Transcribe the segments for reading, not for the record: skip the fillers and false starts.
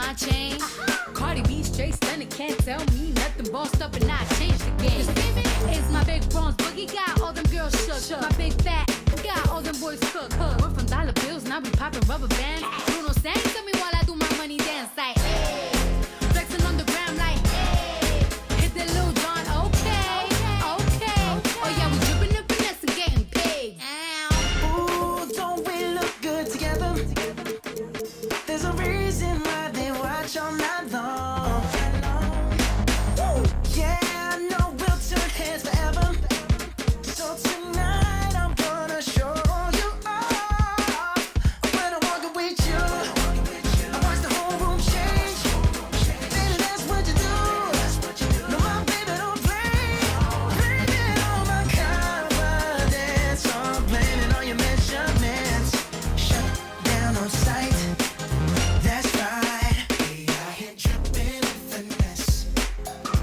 my chain. Cardi B straight stunning, can't tell me nothing. Bossed up and I changed the game. It's my big bronze boogie, got all them girls shook. My big fat got all them boys cooked. We're from dollar bills, now we popping rubber bands. Bruno sang to me while I do my money dance like, hey. Flexing on the gram like, hey. Hit the Lil Jon, okay. Oh yeah, we dripping and finesse and getting paid. Ooh, don't we look good together? There's a reason why they watch all night long. Yeah, I know we'll turn heads forever. So tonight I'm gonna show you off. When I'm walking with you, I watch the whole room change. Baby, that's what you do. No, my baby don't play. Blaming all my confidence. I'm blaming all your measurements. Shut down on sight. That's right. We out here dripping in finesse.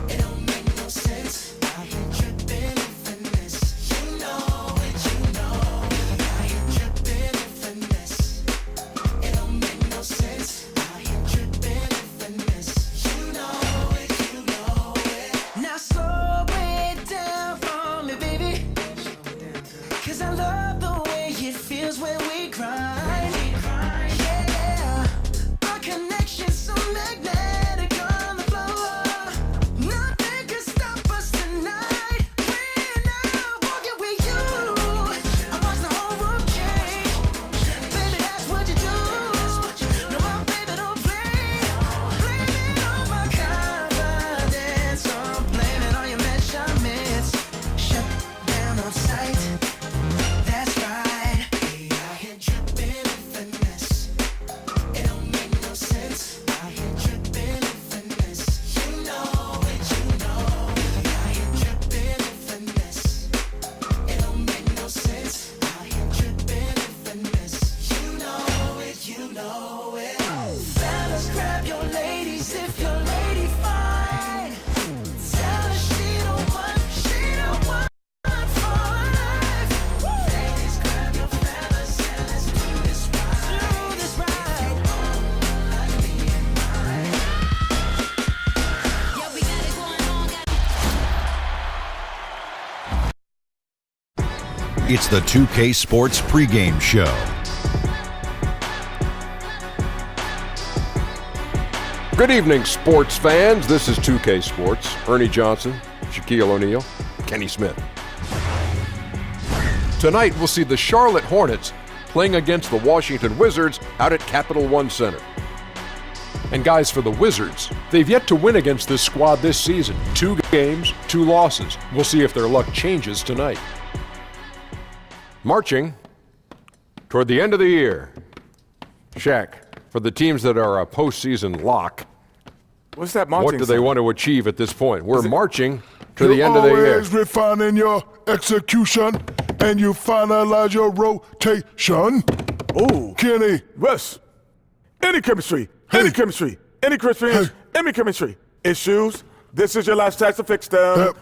It don't make no sense. Out here dripping in finesse. You know it, you know. We out here dripping in finesse. It don't make no sense. Out here dripping in finesse. You know it, you know it. Now slow it down for me, baby. 'Cause I love the way it feels when we grind. Yeah, our connection's so magnetic on the floor. Nothing can stop us tonight. When I'm walking with you, I watch the whole room change. Baby, that's what you do. No, my baby don't play. Blaming all my confidence. I'm blaming all your measurements. Shut down on sight. That's right. We out here dripping in finesse. It don't make no sense. Out here dripping in finesse. You know it, you know. We out here dripping in finesse. It don't make no sense. Out here dripping in finesse. You know it, you know it. Fellas, grab your ladies if your lady fine. Tell her she don't want for life. Ladies, grab your fellas and let's do this right. Do this right. Like me and mine. Yeah, we got it going on. It's the 2K Sports pregame show. Good evening, sports fans. This is 2K Sports. Ernie Johnson, Shaquille O'Neal, Kenny Smith. Tonight, we'll see the Charlotte Hornets playing against the Washington Wizards out at Capital One Center. And guys, for the Wizards, they've yet to win against this squad this season. 2 games, 2 losses. We'll see if their luck changes tonight. Marching toward the end of the year. Shaq, for the teams that are a postseason lock, What's that marching? what do they want to achieve at this point? We're marching to the end of the year. Always refining your execution, and you finalize your rotation. Ooh. Kenny, Russ. Any chemistry. Any chemistry. Any chemistry. Any chemistry. Issues. This is your last chance to fix them.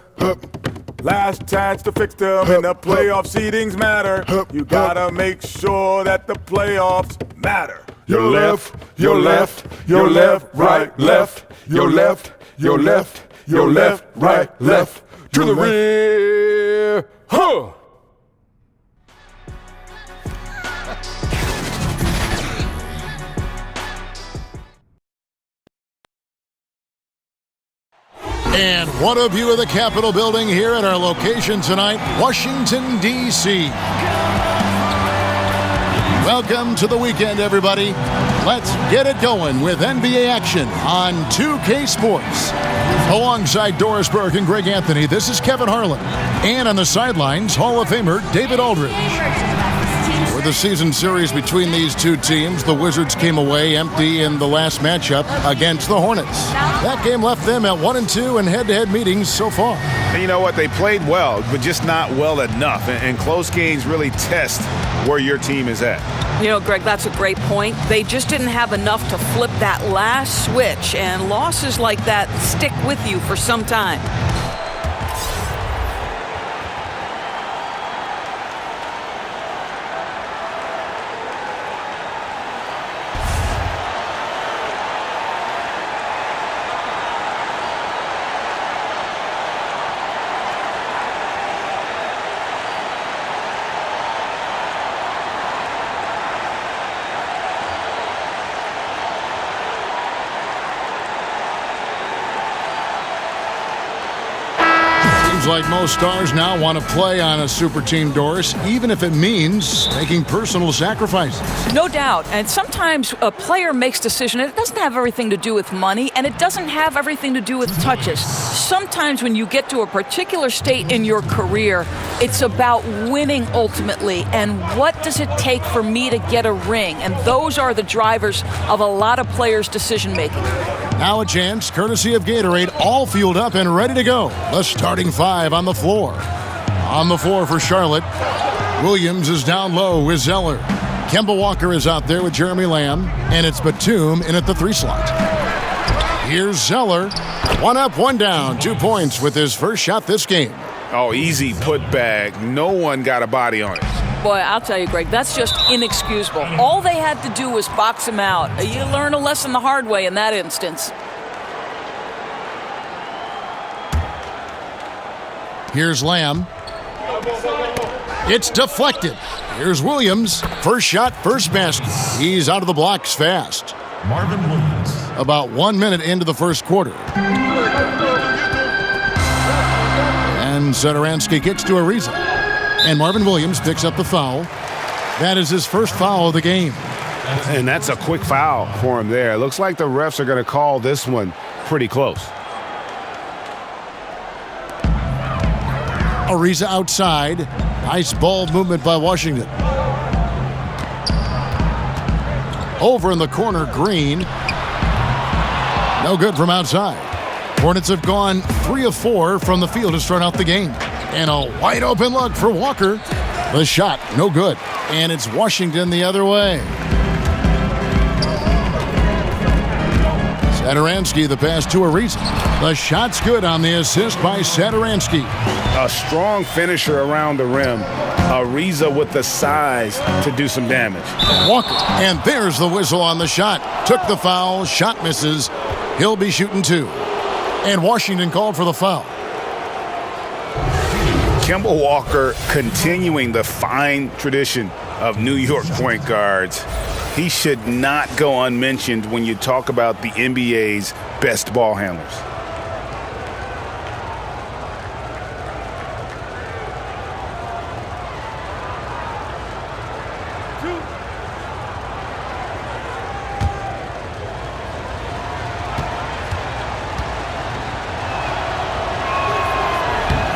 Last chance to fix them. And the playoff seedings matter. You gotta make sure that the playoffs matter. your left, your left, your left, right, left, your left, your left, your left, right, left, To the rear. Huh. And what a view of the Capitol building here at our location tonight, Washington, D.C. Welcome to the weekend, everybody. Let's get it going with NBA action on 2K Sports. Alongside Doris Burke and Greg Anthony, this is Kevin Harlan. And on the sidelines, Hall of Famer David Aldridge. For the season series between these two teams, the Wizards came away empty in the last matchup against the Hornets. That game left them at 1-2 in head-to-head meetings so far. And you know what? They played well, but just not well enough. And close games really test where your team is at. You know, Greg, that's a great point. They just didn't have enough to flip that last switch, and losses like that stick with you for some time. Seems like most stars now want to play on a super team, Doris, even if it means making personal sacrifices. No doubt. And sometimes a player makes decisions. It doesn't have everything to do with money, and it doesn't have everything to do with touches. Sometimes when you get to a particular state in your career, it's about winning ultimately. And what does it take for me to get a ring? And those are the drivers of a lot of players' decision-making. Now a chance, courtesy of Gatorade, all fueled up and ready to go. The starting five on the floor. On the floor for Charlotte, Williams is down low with Zeller. Kemba Walker is out there with Jeremy Lamb, and it's Batum in at the 3 slot. Here's Zeller. 1 up, 1 down, 2 points with his first shot this game. Oh, easy putback. No one got a body on it. Boy, I'll tell you, Greg, that's just inexcusable. All they had to do was box him out. You learn a lesson the hard way in that instance. Here's Lamb. It's deflected. Here's Williams. First shot, first basket. He's out of the blocks fast. Marvin Williams. About 1 minute into the first quarter. And Satoransky kicks to Ariza. And Marvin Williams picks up the foul. That is his first foul of the game. And that's a quick foul for him there. Looks like the refs are going to call this one pretty close. Ariza outside. Nice ball movement by Washington. Over in the corner, Green. No good from outside. Hornets have gone 3 of 4 from the field to start out the game. And a wide open look for Walker. The shot, no good. And it's Washington the other way. Satoransky, the pass to Ariza. The shot's good on the assist by Satoransky. A strong finisher around the rim. Ariza with the size to do some damage. Walker, and there's the whistle on the shot. Took the foul, shot misses. He'll be shooting 2. And Washington called for the foul. Kemba Walker continuing the fine tradition of New York point guards. He should not go unmentioned when you talk about the NBA's best ball handlers.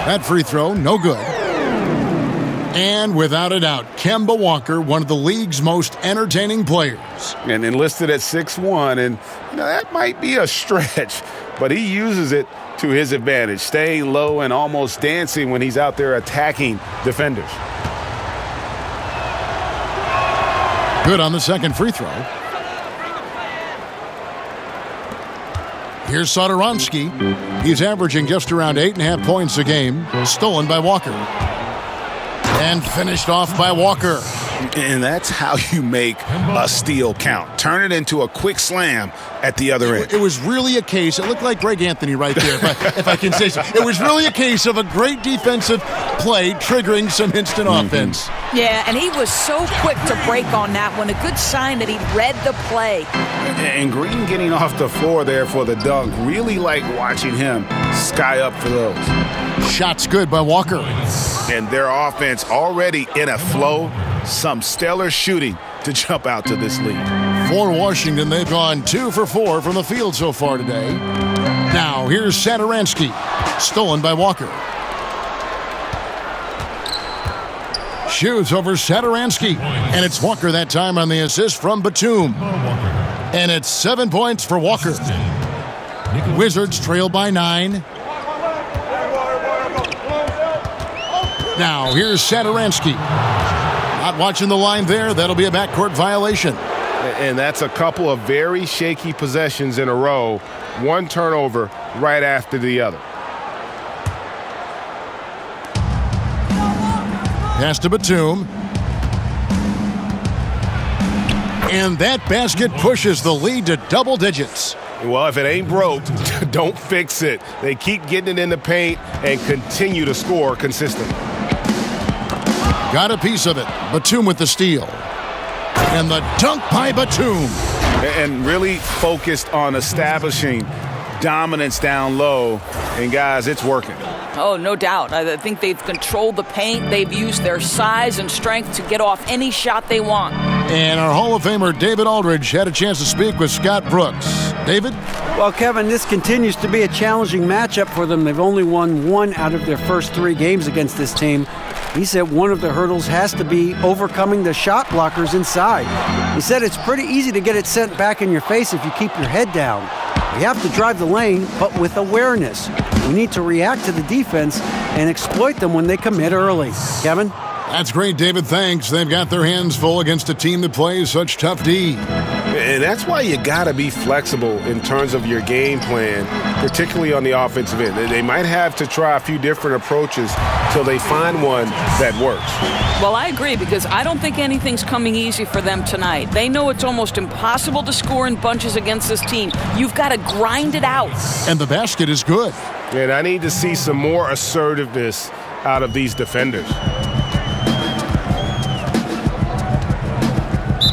That free throw, no good. And without a doubt, Kemba Walker, one of the league's most entertaining players. And enlisted at 6'1", and that might be a stretch, but he uses it to his advantage, staying low and almost dancing when he's out there attacking defenders. Good on the second free throw. Here's Satoransky. He's averaging just around 8.5 points a game. Stolen by Walker. And finished off by Walker. And that's how you make a steal count. Turn it into a quick slam at the other end. It was really a case, it looked like Greg Anthony right there, if I can say so. It was really a case of a great defensive play triggering some instant offense. Yeah, and he was so quick to break on that one. A good sign that he read the play. And Green getting off the floor there for the dunk. Really like watching him sky up for those. Shots good by Walker. And their offense already in a flow. Some stellar shooting to jump out to this lead. For Washington, they've gone 2 for 4 from the field so far today. Now, here's Satoransky. Stolen by Walker. Shoots over Satoransky. And it's Walker that time on the assist from Batum. And it's 7 points for Walker. Wizards trail by 9. Now, here's Satoransky. Not watching the line there. That'll be a backcourt violation. And that's a couple of very shaky possessions in a row. One turnover right after the other. Pass to Batum. And that basket pushes the lead to double digits. Well, if it ain't broke, don't fix it. They keep getting it in the paint and continue to score consistently. Got a piece of it. Batum with the steal. And the dunk by Batum. And really focused on establishing dominance down low. And, guys, it's working. Oh, no doubt. I think they've controlled the paint. They've used their size and strength to get off any shot they want. And our Hall of Famer David Aldridge had a chance to speak with Scott Brooks. David? Well, Kevin, this continues to be a challenging matchup for them. They've only won 1 out of their first 3 games against this team. He said one of the hurdles has to be overcoming the shot blockers inside. He said it's pretty easy to get it sent back in your face if you keep your head down. You have to drive the lane, but with awareness. We need to react to the defense and exploit them when they commit early. Kevin? That's great, David. Thanks. They've got their hands full against a team that plays such tough D. And that's why you got to be flexible in terms of your game plan, particularly on the offensive end. They might have to try a few different approaches till they find one that works. Well, I agree, because I don't think anything's coming easy for them tonight. They know it's almost impossible to score in bunches against this team. You've got to grind it out. And the basket is good. And I need to see some more assertiveness out of these defenders.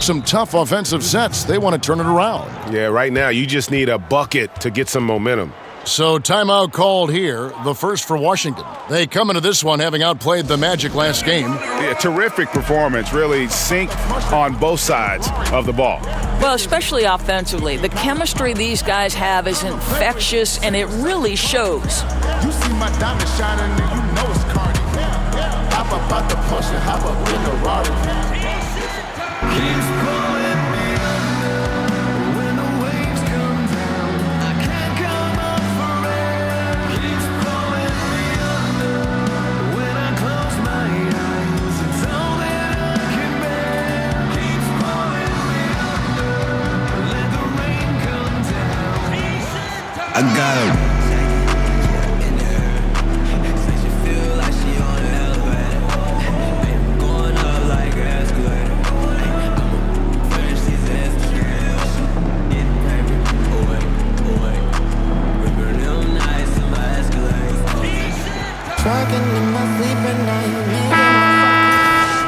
Some tough offensive sets. They want to turn it around. Yeah, right now you just need a bucket to get some momentum. So timeout called here, the first for Washington. They come into this one having outplayed the Magic last game. Yeah, terrific performance, really synced on both sides of the ball. Well, especially offensively. The chemistry these guys have is infectious, and it really shows. You see my diamond shining, and you know it's Cardi. Hop up out the push and hop up in the Rari. Keeps pulling me under when the waves come down. I can't come up for air. Keeps pulling me under when I close my eyes. It's all that I can bear. Keeps pulling me under. Let the rain come down. I got him.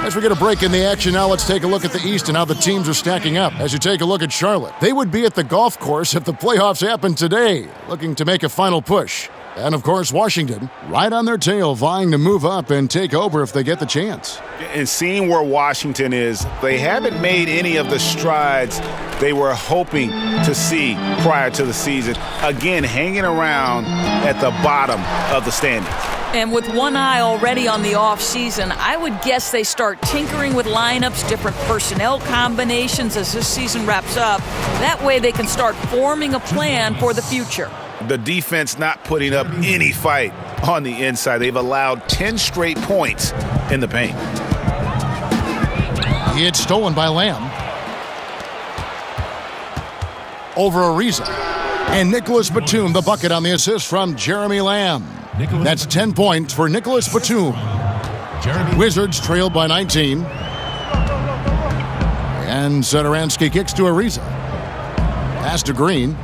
As we get a break in the action now, let's take a look at the East and how the teams are stacking up. As you take a look at Charlotte, they would be at the golf course if the playoffs happened today, looking to make a final push. And, of course, Washington, right on their tail, vying to move up and take over if they get the chance. And seeing where Washington is, they haven't made any of the strides they were hoping to see prior to the season. Again, hanging around at the bottom of the standings. And with one eye already on the offseason, I would guess they start tinkering with lineups, different personnel combinations as this season wraps up. That way they can start forming a plan for the future. The defense not putting up any fight on the inside. They've allowed 10 straight points in the paint. It's stolen by Lamb. Over Ariza. And Nicholas Batum, the bucket on the assist from Jeremy Lamb. That's 10 points for Nicholas Batum. Wizards trailed by 19. And Satoransky kicks to Ariza. Pass to Green.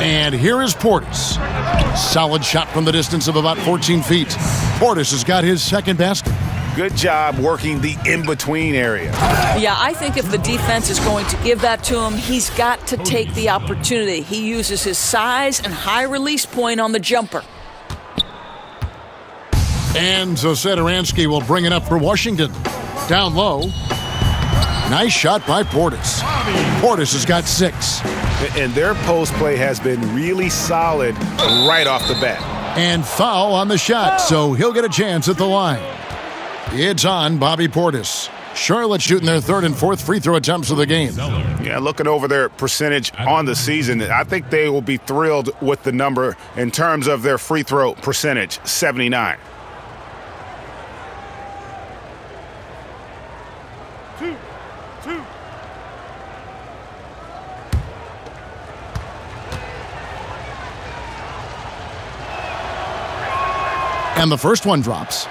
And here is Portis. Solid shot from the distance of about 14 feet. Portis has got his second basket. Good job working the in-between area. Yeah, I think if the defense is going to give that to him, he's got to take the opportunity. He uses his size and high release point on the jumper. And so Satoransky will bring it up for Washington. Down low. Nice shot by Portis. Portis has got 6. And their post play has been really solid right off the bat. And foul on the shot, so he'll get a chance at the line. It's on Bobby Portis. Charlotte shooting their third and fourth free throw attempts of the game. Yeah, looking over their percentage on the season, I think they will be thrilled with the number in terms of their free throw percentage, 79. And the first one drops.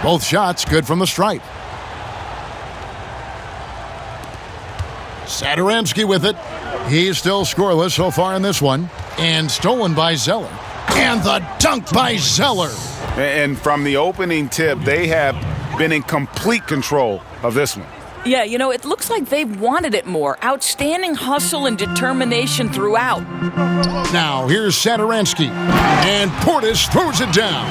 Both shots good from the stripe. Satoransky with it. He's still scoreless so far in this one. And stolen by Zeller. And the dunk by Zeller. And from the opening tip, they have been in complete control of this one. Yeah, you know, it looks like they've wanted it more. Outstanding hustle and determination throughout. Now, here's Satoransky. And Portis throws it down.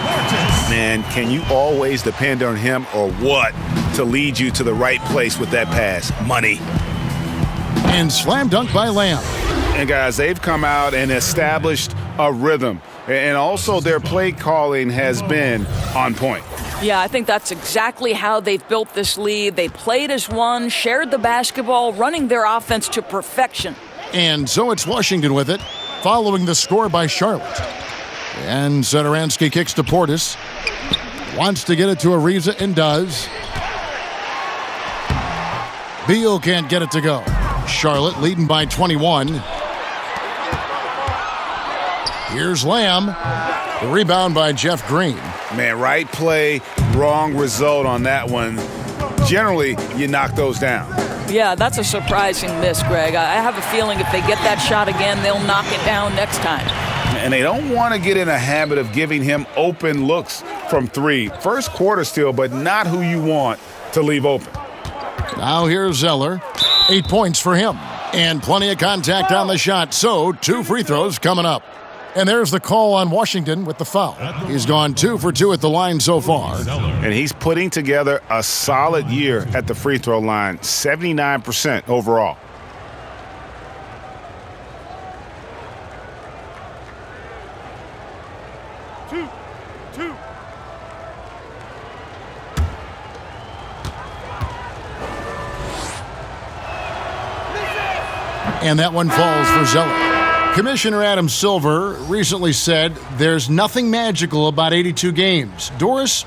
Man, can you always depend on him or what to lead you to the right place with that pass? Money. And slam dunk by Lamb. And guys, they've come out and established a rhythm. And also their play calling has been on point. Yeah, I think that's exactly how they've built this lead. They played as one, shared the basketball, running their offense to perfection. And so it's Washington with it, following the score by Charlotte. And Satoransky kicks to Portis. Wants to get it to Ariza and does. Beal can't get it to go. Charlotte leading by 21. Here's Lamb. The rebound by Jeff Green. Man, right play, wrong result on that one. Generally, you knock those down. Yeah, that's a surprising miss, Greg. I have a feeling if they get that shot again, they'll knock it down next time. And they don't want to get in a habit of giving him open looks from three. First quarter still, but not who you want to leave open. Now here's Zeller. 8 points for him. And plenty of contact on the shot, so 2 free throws coming up. And there's the call on Washington with the foul. He's gone 2 for 2 at the line so far. And he's putting together a solid year at the free throw line, 79% overall. And that one falls for Zeller. Commissioner Adam Silver recently said there's nothing magical about 82 games. Doris,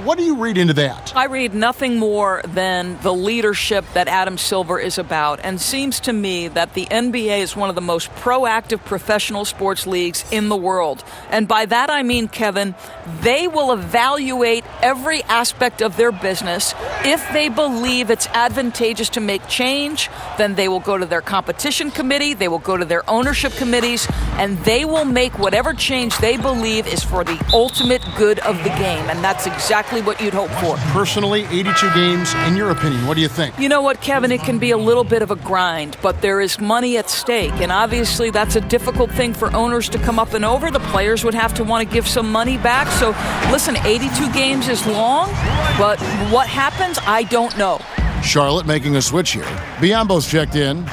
what do you read into that? I read nothing more than the leadership that Adam Silver is about, and seems to me that the NBA is one of the most proactive professional sports leagues in the world. And by that I mean, Kevin, they will evaluate every aspect of their business. If they believe it's advantageous to make change, then they will go to their competition committee, they will go to their ownership committees, and they will make whatever change they believe is for the ultimate good of the game. And that's exactly what you'd hope for. Personally, 82 games, in your opinion, what do you think? You know what, Kevin? It can be a little bit of a grind, but there is money at stake, and obviously that's a difficult thing for owners to come up and over. The players would have to want to give some money back. So, listen, 82 games is long, but what happens, I don't know. Charlotte making a switch here. Biombo's checked in.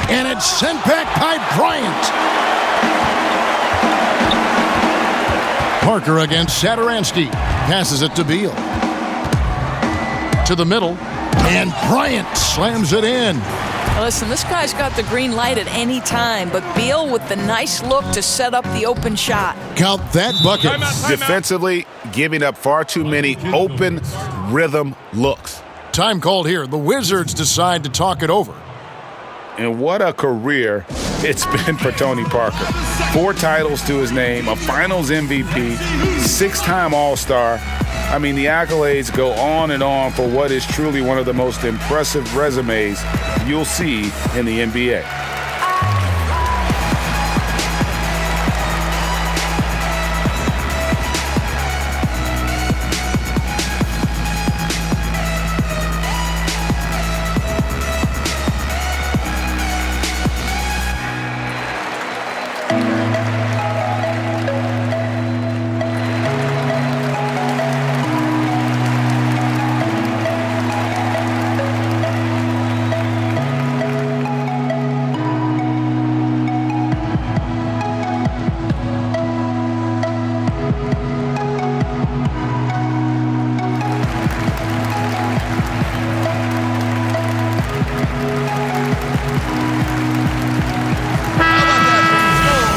And it's sent back by Bryant. Parker against Satoransky. Passes it to Beal. To the middle. And Bryant slams it in. Now listen, this guy's got the green light at any time, but Beal with the nice look to set up the open shot. Count that bucket. Defensively, giving up far too many open rhythm looks. Time called here. The Wizards decide to talk it over. And what a career it's been for Tony Parker. 4 titles to his name, a Finals MVP, 6-time All-Star. I mean, the accolades go on and on for what is truly one of the most impressive resumes you'll see in the NBA.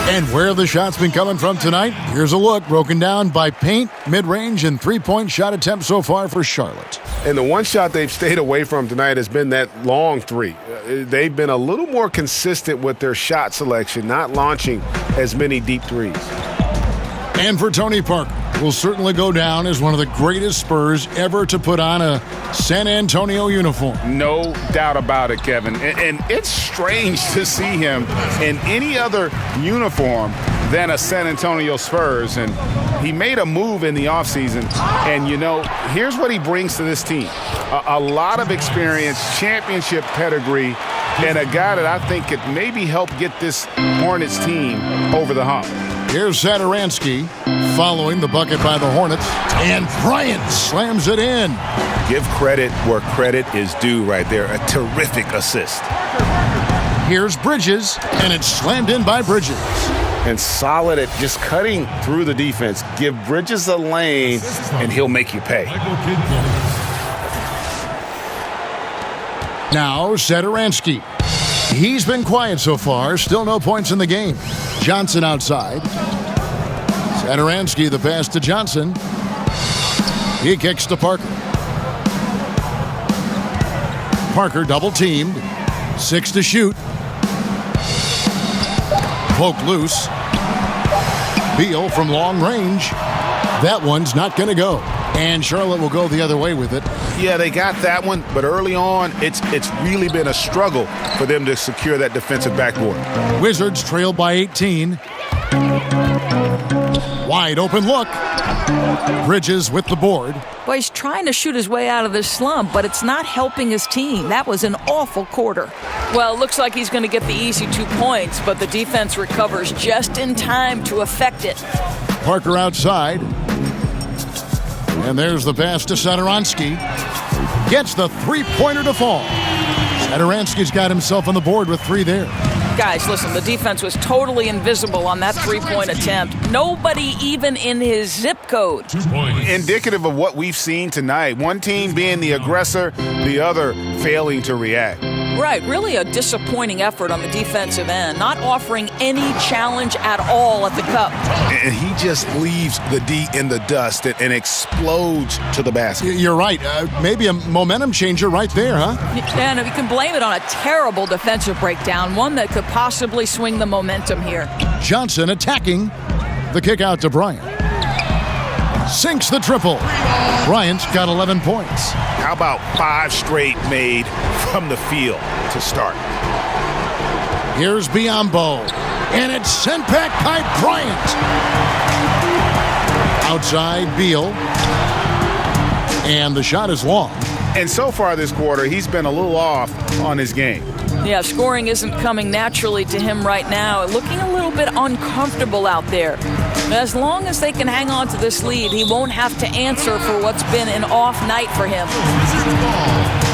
And where the shots been coming from tonight? Here's a look broken down by paint, mid-range, and three-point shot attempts so far for Charlotte. And the one shot they've stayed away from tonight has been that long three. They've been a little more consistent with their shot selection, not launching as many deep threes. And for Tony Parker, will certainly go down as one of the greatest Spurs ever to put on a San Antonio uniform. No doubt about it, Kevin. And it's strange to see him in any other uniform than a San Antonio Spurs. And he made a move in the offseason. And, here's what he brings to this team. A lot of experience, championship pedigree, and a guy that I think could maybe help get this Hornets team over the hump. Here's Satoransky following the bucket by the Hornets. And Bryant slams it in. Give credit where credit is due right there. A terrific assist. Here's Bridges, and it's slammed in by Bridges. And solid at just cutting through the defense. Give Bridges a lane, and he'll make you pay. Now, Satoransky. He's been quiet so far. Still no points in the game. Johnson outside. Satoransky, the pass to Johnson. He kicks to Parker. Parker double-teamed. 6 to shoot. Poked loose. Beal from long range. That one's not going to go. And Charlotte will go the other way with it. Yeah, they got that one, but early on, it's really been a struggle for them to secure that defensive backboard. Wizards trail by 18. Wide open look. Bridges with the board. Boy, he's trying to shoot his way out of this slump, but it's not helping his team. That was an awful quarter. Well, it looks like he's going to get the easy 2 points, but the defense recovers just in time to affect it. Parker outside. And there's the pass to Satoransky. Gets the three-pointer to fall. Satoransky's got himself on the board with 3 there. Guys, listen, the defense was totally invisible on that 3-point attempt. Nobody even in his zip code. 2 points. Indicative of what we've seen tonight. One team being the aggressor, the other failing to react. Right, really a disappointing effort on the defensive end, not offering any challenge at all at the cup. And he just leaves the D in the dust and explodes to the basket. You're right. Maybe a momentum changer right there, huh? And you can blame it on a terrible defensive breakdown, one that could possibly swing the momentum here. Johnson attacking. The kick out to Bryant. Sinks the triple. Bryant's got 11 points. How about 5 straight made from the field to start? Here's Biyombo. And it's sent back by Bryant. Outside, Beal. And the shot is long. And so far this quarter, he's been a little off on his game. Yeah, scoring isn't coming naturally to him right now. Looking a little bit uncomfortable out there. As long as they can hang on to this lead, he won't have to answer for what's been an off night for him.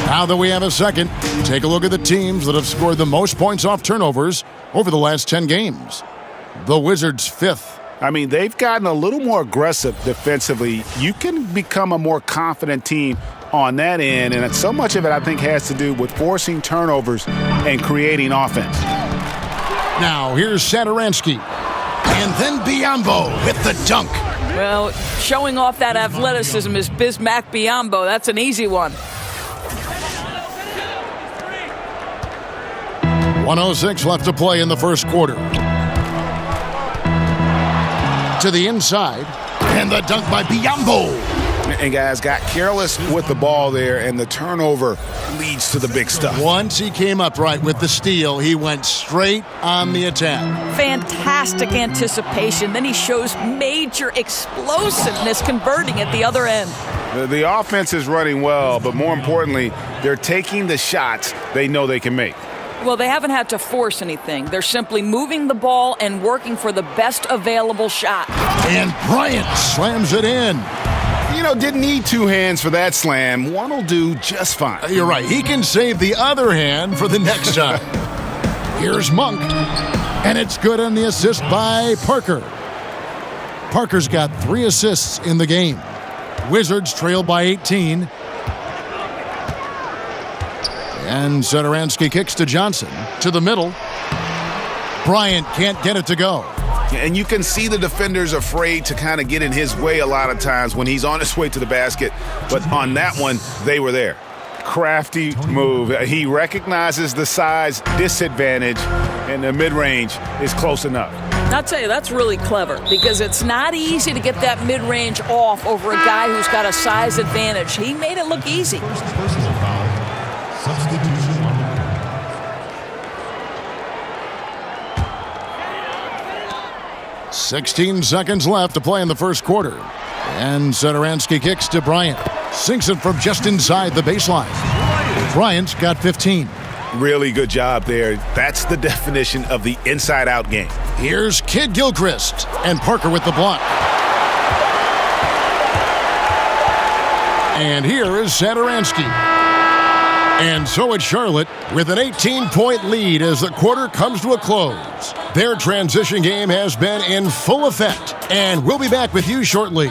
Now that we have a second, take a look at the teams that have scored the most points off turnovers over the last 10 games. The Wizards 5th. I mean, they've gotten a little more aggressive defensively. You can become a more confident team on that end, and so much of it, I think, has to do with forcing turnovers and creating offense. Now, here's Satoransky. And then Biyombo with the dunk. Well, showing off that athleticism is Bismack Biyombo. That's an easy one. 1:06 left to play in the first quarter. To the inside. And the dunk by Biyombo. And guys got careless with the ball there, and the turnover leads to the big stuff. Once he came upright with the steal, he went straight on the attack. Fantastic anticipation. Then he shows major explosiveness converting at the other end. The offense is running well, but more importantly, they're taking the shots they know they can make. Well, they haven't had to force anything. They're simply moving the ball and working for the best available shot. And Bryant slams it in. Didn't need 2 hands for that slam. One will do just fine. You're right. He can save the other hand for the next time. Here's Monk. And it's good on the assist by Parker. Parker's got 3 assists in the game. Wizards trail by 18. And Satoransky kicks to Johnson. To the middle. Bryant can't get it to go. And you can see the defenders afraid to kind of get in his way a lot of times when he's on his way to the basket. But on that one, they were there. Crafty move. He recognizes the size disadvantage, and the mid-range is close enough. I'll tell you, that's really clever because it's not easy to get that mid-range off over a guy who's got a size advantage. He made it look easy. Personal foul. Substitution on the 16 seconds left to play in the first quarter. And Satoransky kicks to Bryant. Sinks it from just inside the baseline. Bryant's got 15. Really good job there. That's the definition of the inside-out game. Here's Kid Gilchrist and Parker with the block. And here is Satoransky. And so it's Charlotte with an 18-point lead as the quarter comes to a close. Their transition game has been in full effect, and we'll be back with you shortly.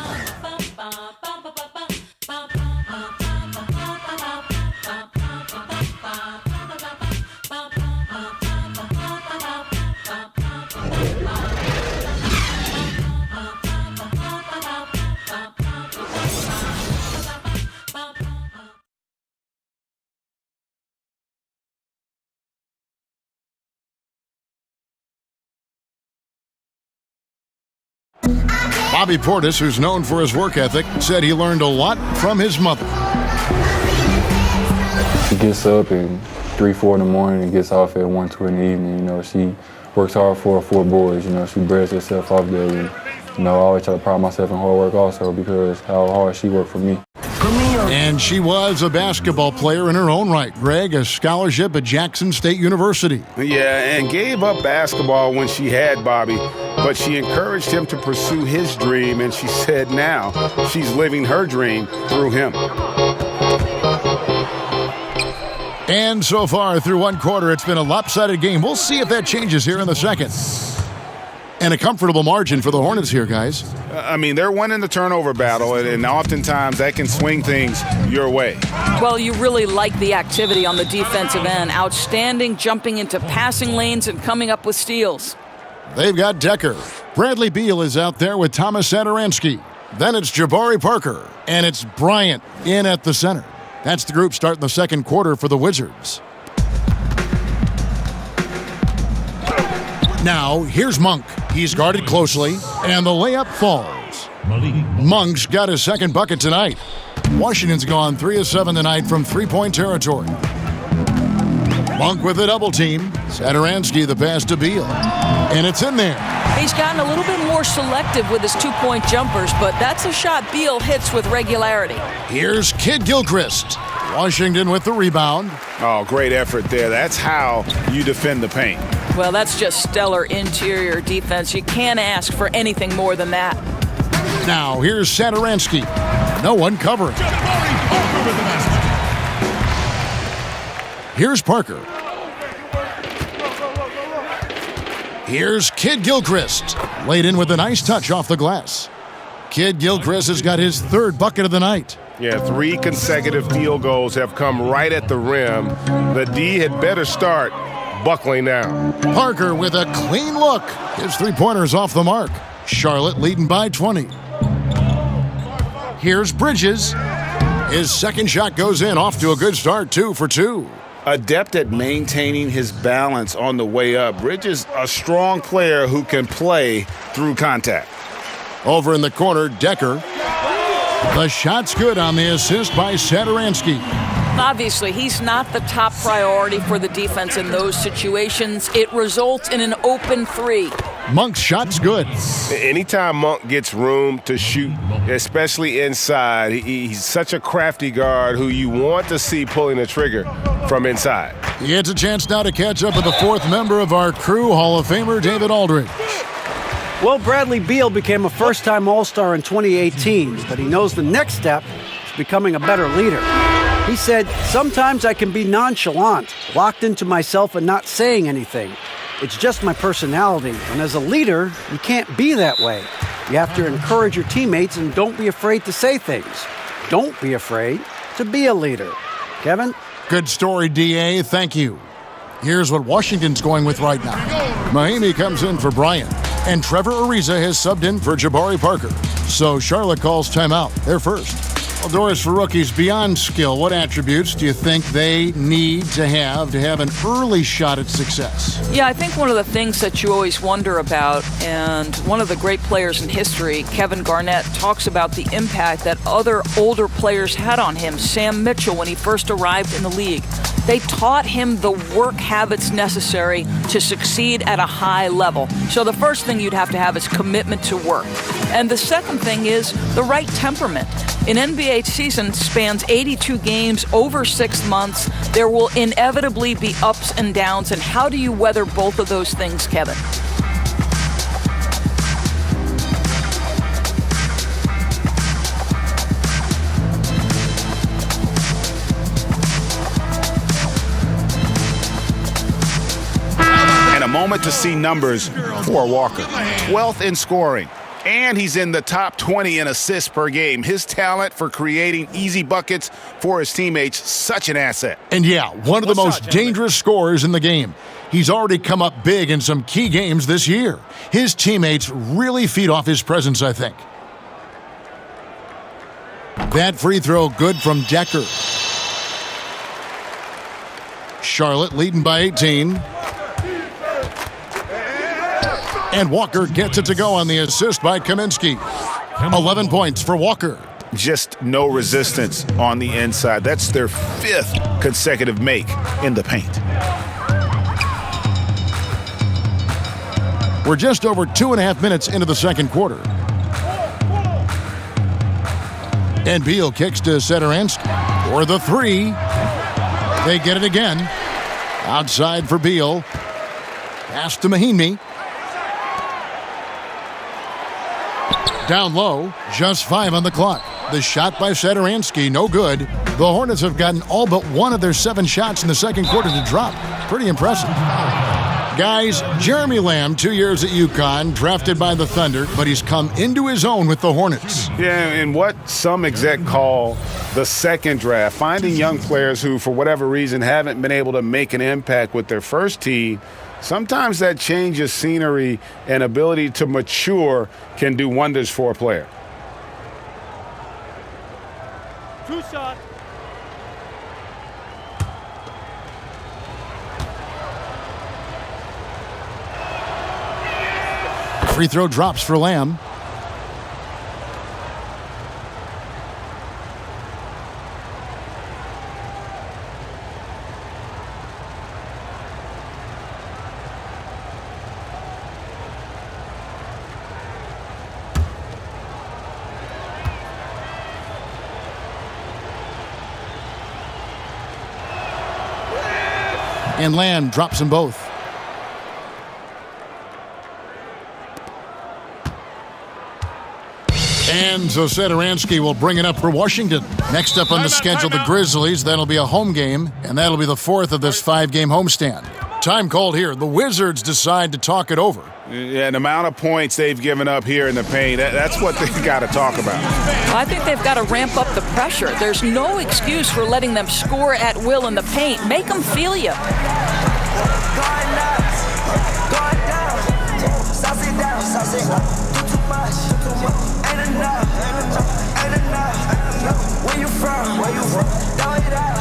Bobby Portis, who's known for his work ethic, said he learned a lot from his mother. She gets up at 3, 4 in the morning and gets off at 1, 2 in the evening. You know, she works hard for her 4 boys. You know, she breaks herself off daily. You know, I always try to pride myself in hard work also because how hard she worked for me. And she was a basketball player in her own right. Greg, a scholarship at Jackson State University. Yeah, and gave up basketball when she had Bobby, but she encouraged him to pursue his dream, and she said now she's living her dream through him. And so far, through one quarter, it's been a lopsided game. We'll see if that changes here in the second. And a comfortable margin for the Hornets here, guys. I mean, they're winning the turnover battle, and oftentimes that can swing things your way. Well, you really like the activity on the defensive end. Outstanding jumping into passing lanes and coming up with steals. They've got Decker. Bradley Beal is out there with Thomas Satoransky. Then it's Jabari Parker, and it's Bryant in at the center. That's the group starting the second quarter for the Wizards. Now, here's Monk. He's guarded closely, and the layup falls. Monk's got his second bucket tonight. Washington's gone 3 of 7 tonight from three-point territory. Monk with a double team. Satoransky the pass to Beal. And it's in there. He's gotten a little bit more selective with his two-point jumpers, but that's a shot Beal hits with regularity. Here's Kid Gilchrist. Washington with the rebound. Oh, great effort there. That's how you defend the paint. Well, that's just stellar interior defense. You can't ask for anything more than that. Now, here's Satoransky. No one covering. Here's Parker. Here's Kid Gilchrist. Laid in with a nice touch off the glass. Kid Gilchrist has got his third bucket of the night. Yeah, 3 consecutive field goals have come right at the rim. The D had better start buckling down. Parker with a clean look. His three-pointer's off the mark. Charlotte leading by 20. Here's Bridges. His second shot goes in, off to a good start, 2 for 2. Adept at maintaining his balance on the way up. Bridges, a strong player who can play through contact. Over in the corner, Decker. The shot's good on the assist by Satoransky. Obviously, he's not the top priority for the defense in those situations. It results in an open 3. Monk's shot's good. Anytime Monk gets room to shoot, especially inside, he's such a crafty guard who you want to see pulling the trigger from inside. He gets a chance now to catch up with the fourth member of our crew, Hall of Famer David Aldridge. Well, Bradley Beal became a first-time All-Star in 2018, but he knows the next step is becoming a better leader. He said, "Sometimes I can be nonchalant, locked into myself and not saying anything. It's just my personality, and as a leader, you can't be that way. You have to encourage your teammates and don't be afraid to say things. Don't be afraid to be a leader." Kevin? Good story, D.A. Thank you. Here's what Washington's going with right now. Mahimi comes in for Bryant, and Trevor Ariza has subbed in for Jabari Parker. So Charlotte calls timeout. They're first. Well, Doris, for rookies, beyond skill, what attributes do you think they need to have an early shot at success? Yeah, I think one of the things that you always wonder about, and one of the great players in history, Kevin Garnett, talks about the impact that other older players had on him. Sam Mitchell, when he first arrived in the league, they taught him the work habits necessary to succeed at a high level. So the first thing you'd have to have is commitment to work. And the second thing is the right temperament. An NBA season spans 82 games over 6 months. There will inevitably be ups and downs. And how do you weather both of those things, Kevin? And a moment to see numbers for Walker. 12th in scoring. And he's in the top 20 in assists per game. His talent for creating easy buckets for his teammates, such an asset. And yeah, one of the most dangerous scorers in the game. He's already come up big in some key games this year. His teammates really feed off his presence, I think. That free throw good from Decker. Charlotte leading by 18. And Walker gets it to go on the assist by Kaminsky. 11 points for Walker. Just no resistance on the inside. That's their 5th consecutive make in the paint. We're just over 2.5 minutes into the second quarter. And Beal kicks to Sederansky for the 3. They get it again. Outside for Beal. Pass to Mahinmi. Down low, just 5 on the clock. The shot by Sederansky, no good. The Hornets have gotten all but 1 of their 7 shots in the second quarter to drop. Pretty impressive. Guys, Jeremy Lamb, 2 years at UConn, drafted by the Thunder, but he's come into his own with the Hornets. Yeah, and what some exec call the second draft, finding young players who, for whatever reason, haven't been able to make an impact with their first team. Sometimes that change of scenery and ability to mature can do wonders for a player. 2 shots. Free throw drops for Lamb. And Lamb drops them both. And so Sederansky will bring it up for Washington. Next up on the schedule, the Grizzlies. That'll be a home game, and that'll be the 4th of this 5-game homestand. Time called here. The Wizards decide to talk it over. Yeah, the amount of points they've given up here in the paint, that's what they've got to talk about. I think they've got to ramp up the pressure. There's no excuse for letting them score at will in the paint. Make them feel you. Where you from? Throw it out.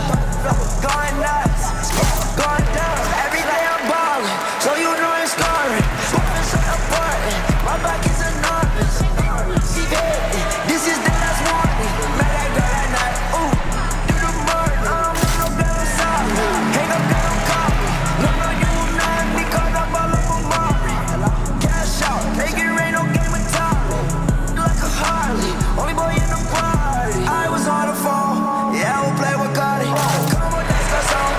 Going nuts. Going down. Every day I'm balling, so you know it's scoring. Moving so apart. My back is enormous. Yeah, this is the last warning. Made that girl at night. Ooh, do the burn. I'm no girl inside. Can't no girl call me. No, you will not because I'm all over Mari. Cash out. Make it rain, no game of time. Like a Harley. Only boy in the party. I was on the phone. Yeah, I will play with Gotti. Come on, that's the song.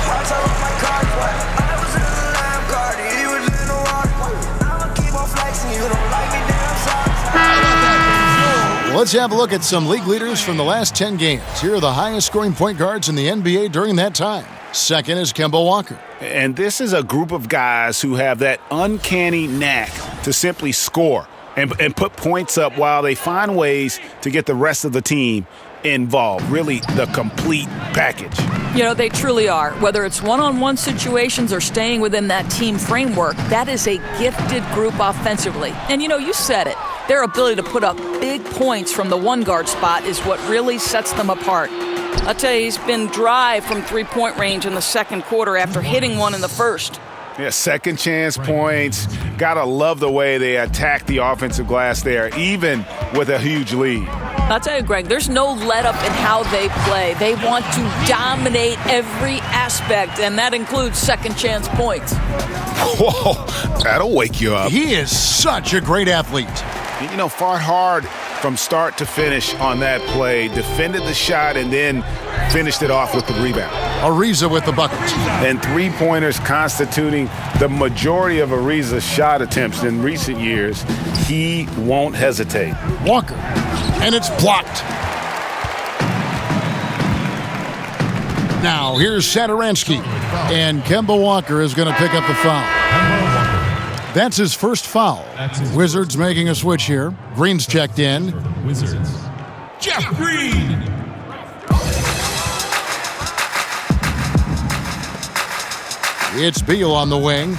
Hearts all on my cards. I was in the lamb card. He was in the water. I'ma keep on flexing. You don't like me, damn sorry. Let's have a look at some league leaders from the last 10 games. Here are the highest scoring point guards in the NBA during that time. Second is Kemba Walker. And this is a group of guys who have that uncanny knack to simply score and put points up while they find ways to get the rest of the team involved. Really the complete package. You know, they truly are. Whether it's one-on-one situations or staying within that team framework, that is a gifted group offensively. And, you know, you said it. Their ability to put up big points from the one-guard spot is what really sets them apart. I'll tell you, he's been dry from three-point range in the second quarter after hitting one in the first. Yeah, second chance points. Gotta love the way they attack the offensive glass there, even with a huge lead. I'll tell you, Greg, there's no let-up in how they play. They want to dominate every aspect, and that includes second chance points. Whoa, that'll wake you up. He is such a great athlete. You know, fought hard from start to finish on that play, defended the shot, and then finished it off with the rebound. Ariza with the bucket. And three-pointers constituting the majority of Ariza's shot attempts in recent years. He won't hesitate. Walker, and it's blocked. Now, here's Satoransky, and Kemba Walker is going to pick up the foul. That's his first foul. Wizards making a switch here. Green's checked in. Wizards. Jeff Green. It's Beal on the wing.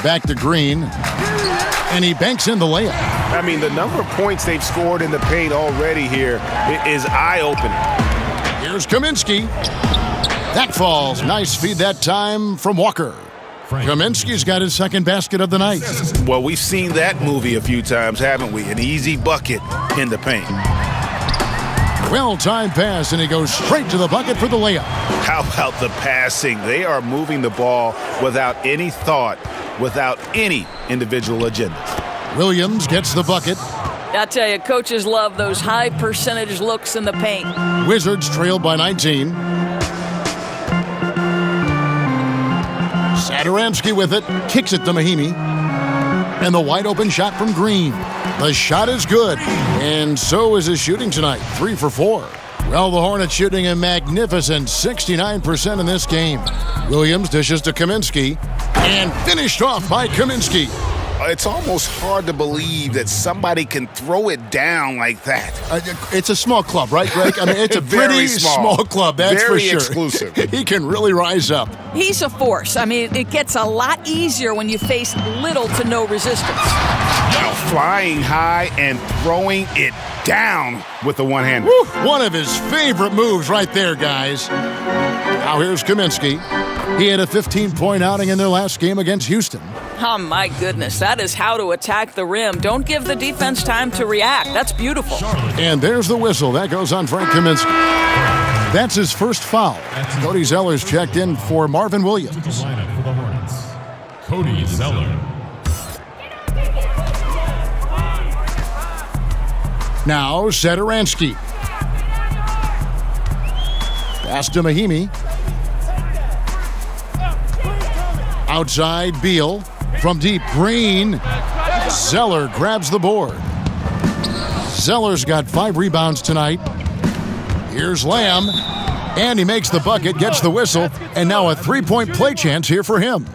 Back to Green. And he banks in the layup. I mean, the number of points they've scored in the paint already here is eye-opening. Here's Kaminsky. That falls. Nice feed that time from Walker. Kaminsky's got his second basket of the night. Well, we've seen that movie a few times, haven't we? An easy bucket in the paint. Well-timed pass, and he goes straight to the bucket for the layup. How about the passing? They are moving the ball without any thought, without any individual agenda. Williams gets the bucket. I tell you, coaches love those high percentage looks in the paint. Wizards trailed by 19. Satoransky with it, kicks it to Mahimi. And the wide open shot from Green. The shot is good, and so is his shooting tonight, 3 for 4. Well, the Hornets shooting a magnificent 69% in this game. Williams dishes to Kaminsky, and finished off by Kaminsky. It's almost hard to believe that somebody can throw it down like that. It's a small club, right, Greg? I mean, it's a pretty small club, that's for sure. Very exclusive. He can really rise up. He's a force. I mean, it gets a lot easier when you face little to no resistance. Now flying high and throwing it down with the one-hander. One of his favorite moves right there, guys. Now here's Kaminsky. He had a 15-point outing in their last game against Houston. Oh, my goodness. That is how to attack the rim. Don't give the defense time to react. That's beautiful. And there's the whistle. That goes on Frank Kaminsky. That's his first foul. Cody Zeller's checked in for Marvin Williams. To the lineup for the Hornets, Cody Zeller. Now Satoransky. Pass to Mahimi. Outside, Beal. From deep, Green. Zeller grabs the board. Zeller's got 5 rebounds tonight. Here's Lamb. And he makes the bucket, gets the whistle, and now a 3-point play chance here for him.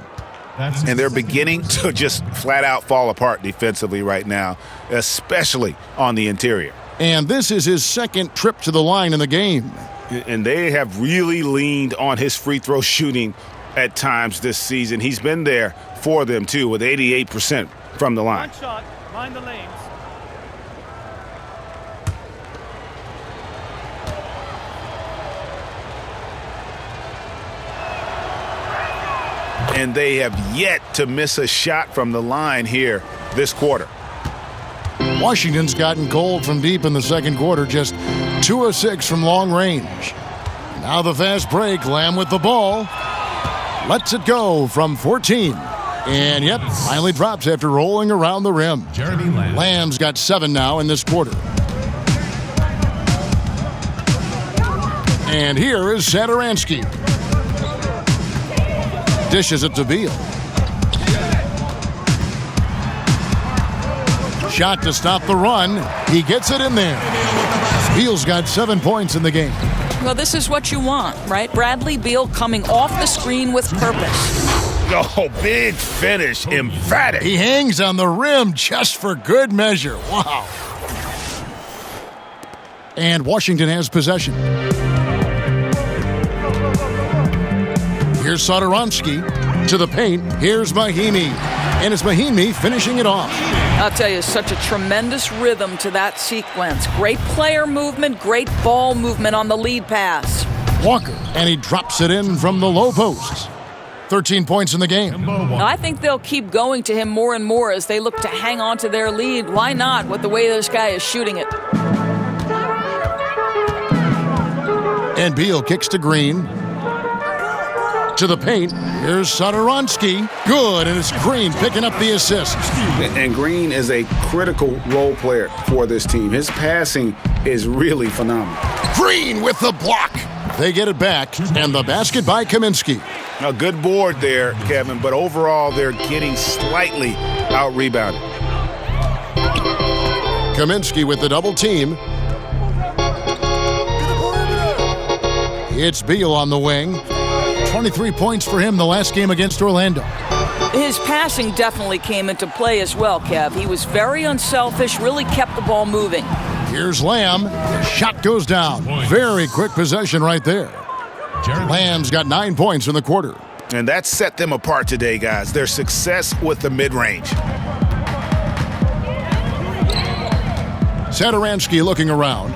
And they're beginning to just flat out fall apart defensively right now, especially on the interior. And this is his second trip to the line in the game. And they have really leaned on his free throw shooting at times this season. He's been there for them, too, with 88% from the line. One shot, mind the lanes. And they have yet to miss a shot from the line here this quarter. Washington's gotten cold from deep in the second quarter, just 2 of 6 from long range. Now the fast break, Lamb with the ball. Lets it go from 14. And yep, finally drops after rolling around the rim. Jeremy Lamb. Lamb's got 7 now in this quarter. And here is Satoransky. Dishes it to Beal. Shot to stop the run. He gets it in there. Beal's got 7 points in the game. Well, this is what you want, right? Bradley Beal coming off the screen with purpose. Oh, big finish, emphatic. He hangs on the rim just for good measure. Wow. And Washington has possession. Here's Satoransky to the paint. Here's Mahimi. And it's Mahimi finishing it off. I'll tell you, such a tremendous rhythm to that sequence. Great player movement, great ball movement on the lead pass. Walker, and he drops it in from the low post. 13 points in the game. I think they'll keep going to him more and more as they look to hang on to their lead. Why not, with the way this guy is shooting it? And Beal kicks to Green. To the paint. Here's Satoransky. Good, and it's Green picking up the assist. And Green is a critical role player for this team. His passing is really phenomenal. Green with the block. They get it back, and the basket by Kaminsky. A good board there, Kevin, but overall they're getting slightly out-rebounded. Kaminsky with the double team. It's Beal on the wing. 23 points for him the last game against Orlando. His passing definitely came into play as well, Kev. He was very unselfish, really kept the ball moving. Here's Lamb. The shot goes down. Very quick possession right there. Lamb's got 9 points in the quarter. And that set them apart today, guys. Their success with the mid-range. Satoransky looking around.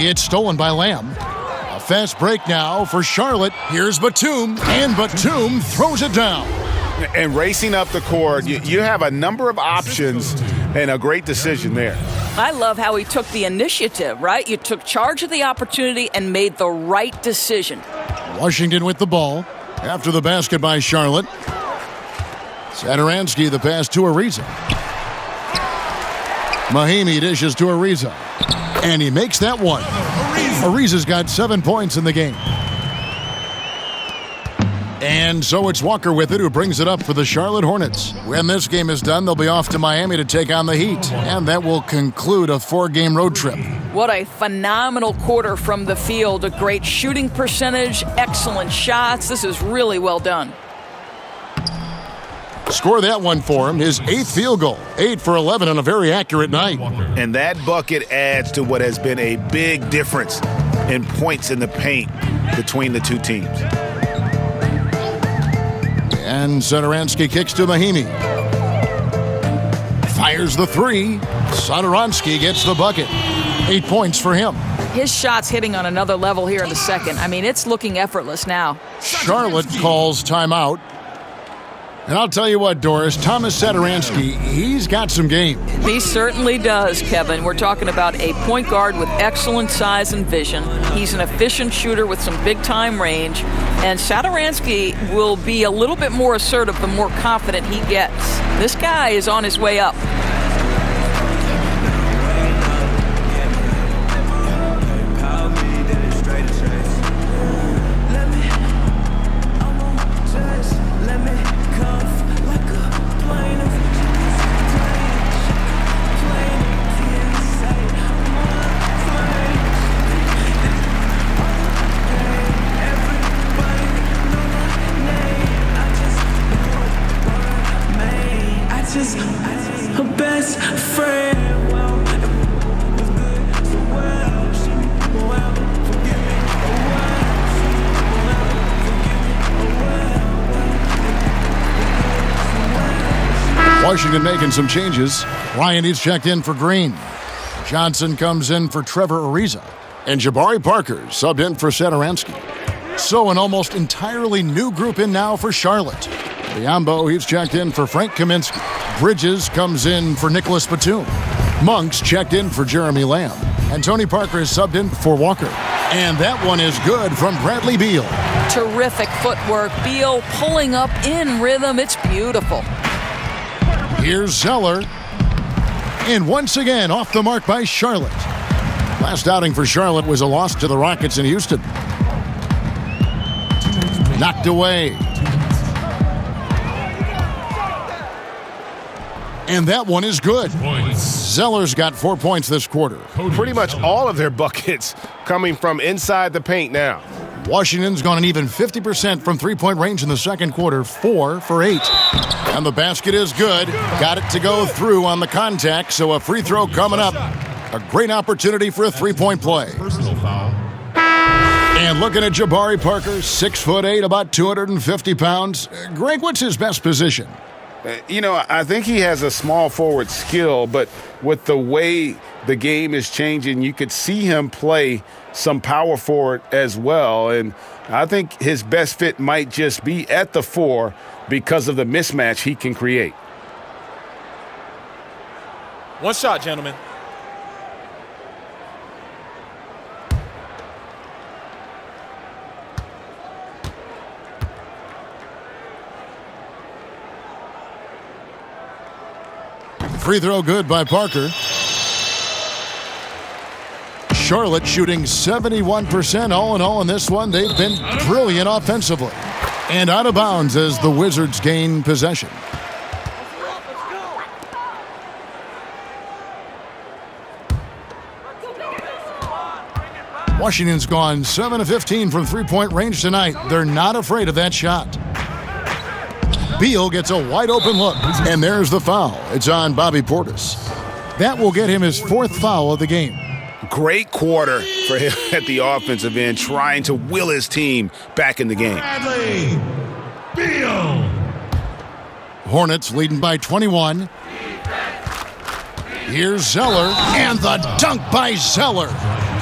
It's stolen by Lamb. A fast break now for Charlotte. Here's Batum, and Batum throws it down. And racing up the court, you have a number of options and a great decision there. I love how he took the initiative, right? You took charge of the opportunity and made the right decision. Washington with the ball after the basket by Charlotte. Satoransky the pass to Ariza. Mahinmi dishes to Ariza. And he makes that one. Ariza's got 7 points in the game. And so it's Walker with it, who brings it up for the Charlotte Hornets. When this game is done, they'll be off to Miami to take on the Heat. And that will conclude a 4-game road trip. What a phenomenal quarter from the field. A great shooting percentage, excellent shots. This is really well done. Score that one for him, his 8th field goal. 8 for 11 on a very accurate night. And that bucket adds to what has been a big difference in points in the paint between the two teams. And Satoransky kicks to Mahinmi. Fires the three. Satoransky gets the bucket. 8 points for him. His shot's hitting on another level here in the second. I mean, it's looking effortless now. Charlotte calls timeout. And I'll tell you what, Doris, Thomas Satoransky, he's got some game. He certainly does, Kevin. We're talking about a point guard with excellent size and vision. He's an efficient shooter with some big-time range. And Satoransky will be a little bit more assertive the more confident he gets. This guy is on his way up. Washington making some changes. Ryan is checked in for Green. Johnson comes in for Trevor Ariza. And Jabari Parker subbed in for Satoransky. So an almost entirely new group in now for Charlotte. Biombo, he's checked in for Frank Kaminsky. Bridges comes in for Nicholas Batum. Monks checked in for Jeremy Lamb. And Tony Parker is subbed in for Walker. And that one is good from Bradley Beal. Terrific footwork. Beal pulling up in rhythm. It's beautiful. Here's Zeller. And once again, off the mark by Charlotte. Last outing for Charlotte was a loss to the Rockets in Houston. Knocked away. And that one is good. Zeller's got 4 points this quarter. Pretty much all of their buckets coming from inside the paint now. Washington's gone an even 50% from three-point range in the second quarter, 4 for 8. And the basket is good. Got it to go through on the contact, so a free throw coming up. A great opportunity for a three-point play. And looking at Jabari Parker, 6'8", about 250 pounds. Greg, what's his best position? I think he has a small forward skill, but with the way the game is changing, you could see him play some power forward as well. And I think his best fit might just be at the 4 because of the mismatch he can create. One shot, gentlemen. Free throw good by Parker. Charlotte shooting 71% all in all in this one. They've been brilliant offensively. And out of bounds as the Wizards gain possession. Washington's gone 7 of 15 from three-point range tonight. They're not afraid of that shot. Beal gets a wide-open look, and there's the foul. It's on Bobby Portis. That will get him his 4th foul of the game. Great quarter for him at the offensive end, trying to will his team back in the game. Bradley Beal. Hornets leading by 21. Here's Zeller, and the dunk by Zeller.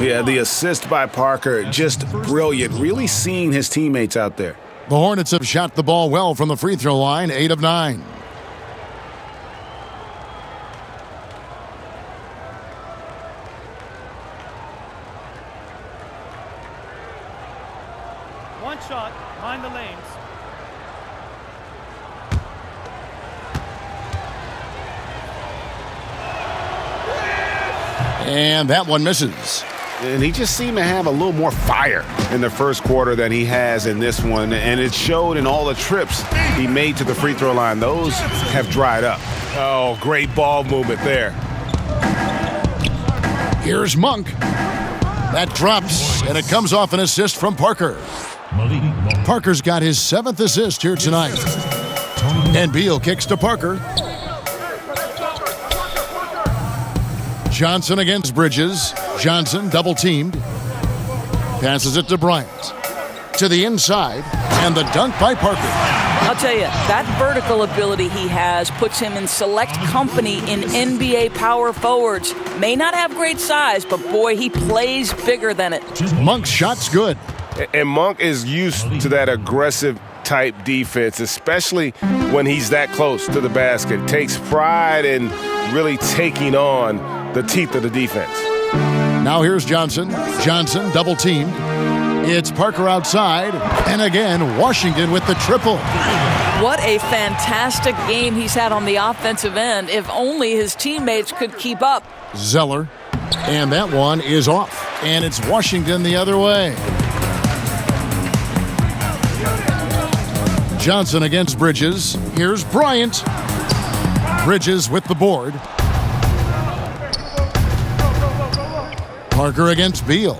Yeah, the assist by Parker, just brilliant. Really seeing his teammates out there. The Hornets have shot the ball well from the free throw line, 8 of 9. One shot, mind the lanes. And that one misses. And he just seemed to have a little more fire in the first quarter than he has in this one. And it showed in all the trips he made to the free throw line. Those have dried up. Oh, great ball movement there. Here's Monk. That drops, and it comes off an assist from Parker. Parker's got his 7th assist here tonight. And Beal kicks to Parker. Johnson against Bridges. Johnson double-teamed. Passes it to Bryant. To the inside, and the dunk by Parker. I'll tell you, that vertical ability he has puts him in select company in NBA power forwards. May not have great size, but boy, he plays bigger than it. Monk's shot's good. And Monk is used to that aggressive type defense, especially when he's that close to the basket. Takes pride in really taking on the teeth of the defense. Now here's Johnson. Johnson double-teamed. It's Parker outside, and again, Washington with the triple. What a fantastic game he's had on the offensive end. If only his teammates could keep up. Zeller, and that one is off, and it's Washington the other way. Johnson against Bridges. Here's Bryant. Bridges with the board. Parker against Beal.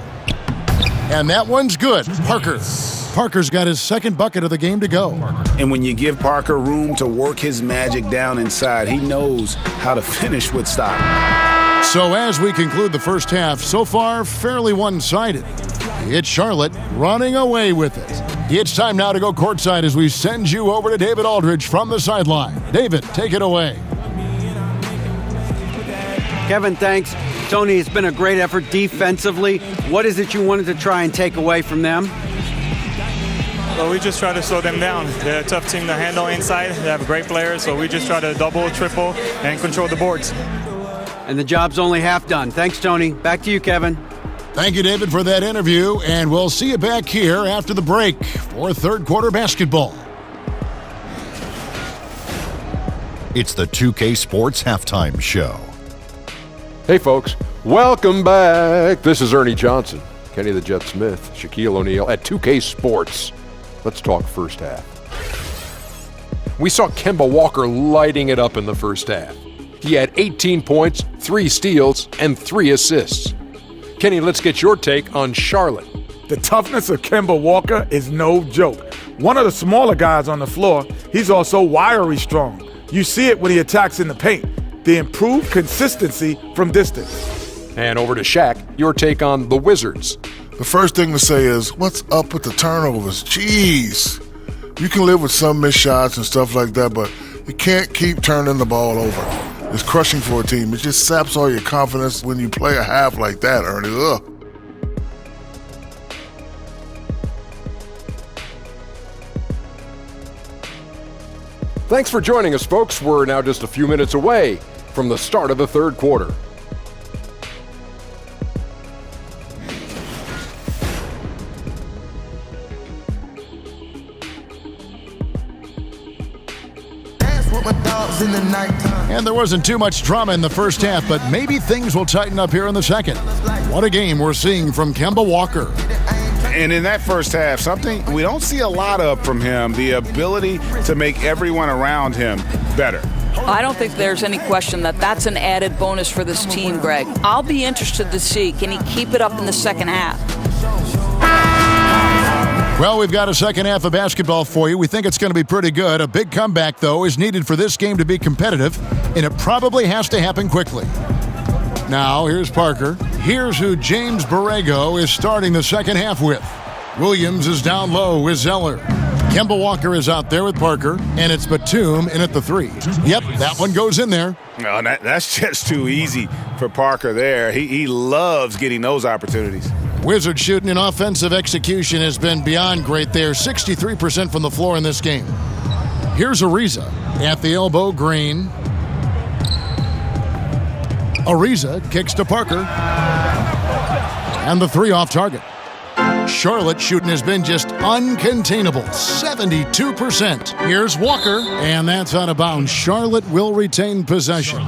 And that one's good. Parker's got his 2nd bucket of the game to go. And when you give Parker room to work his magic down inside, he knows how to finish with style. So as we conclude the first half, so far fairly one-sided. It's Charlotte running away with it. It's time now to go courtside as we send you over to David Aldridge from the sideline. David, take it away. Kevin, thanks. Tony, it's been a great effort defensively. What is it you wanted to try and take away from them? Well, we just try to slow them down. They're a tough team to handle inside. They have great players, so we just try to double, triple, and control the boards. And the job's only half done. Thanks, Tony. Back to you, Kevin. Thank you, David, for that interview, and we'll see you back here after the break for third quarter basketball. It's the 2K Sports Halftime Show. Hey folks, welcome back. This is Ernie Johnson, Kenny the Jet Smith, Shaquille O'Neal at 2K Sports. Let's talk first half. We saw Kemba Walker lighting it up in the first half. He had 18 points, 3 steals, and 3 assists. Kenny, let's get your take on Charlotte. The toughness of Kemba Walker is no joke. One of the smaller guys on the floor, he's also wiry strong. You see it when he attacks in the paint. The improved consistency from distance. And over to Shaq, your take on the Wizards. The first thing to say is, what's up with the turnovers? Jeez. You can live with some missed shots and stuff like that, but You can't keep turning the ball over. It's crushing for a team. It just saps all your confidence when you play a half like that, Ernie. Ugh. Thanks for joining us, folks. We're now just a few minutes away from the start of the third quarter. And there wasn't too much drama in the first half, but maybe things will tighten up here in the second. What a game we're seeing from Kemba Walker. And in that first half, something we don't see a lot of from him, the ability to make everyone around him better. I don't think there's any question that that's an added bonus for this team, Greg. I'll be interested to see, can he keep it up in the second half? Well, we've got a second half of basketball for you. We think it's going to be pretty good. A big comeback, though, is needed for this game to be competitive, and it probably has to happen quickly. Now, here's Parker. Here's who James Borrego is starting the second half with. Williams is down low with Zeller. Kemba Walker is out there with Parker, and it's Batum in at the 3. Yep, that one goes in there. No, that's just too easy for Parker there. He loves getting those opportunities. Wizards shooting and offensive execution has been beyond great there. 63% from the floor in this game. Here's Ariza at the elbow, Green. Ariza kicks to Parker. And the 3 off target. Charlotte shooting has been just uncontainable. 72%. Here's Walker, and that's out of bounds. Charlotte will retain possession.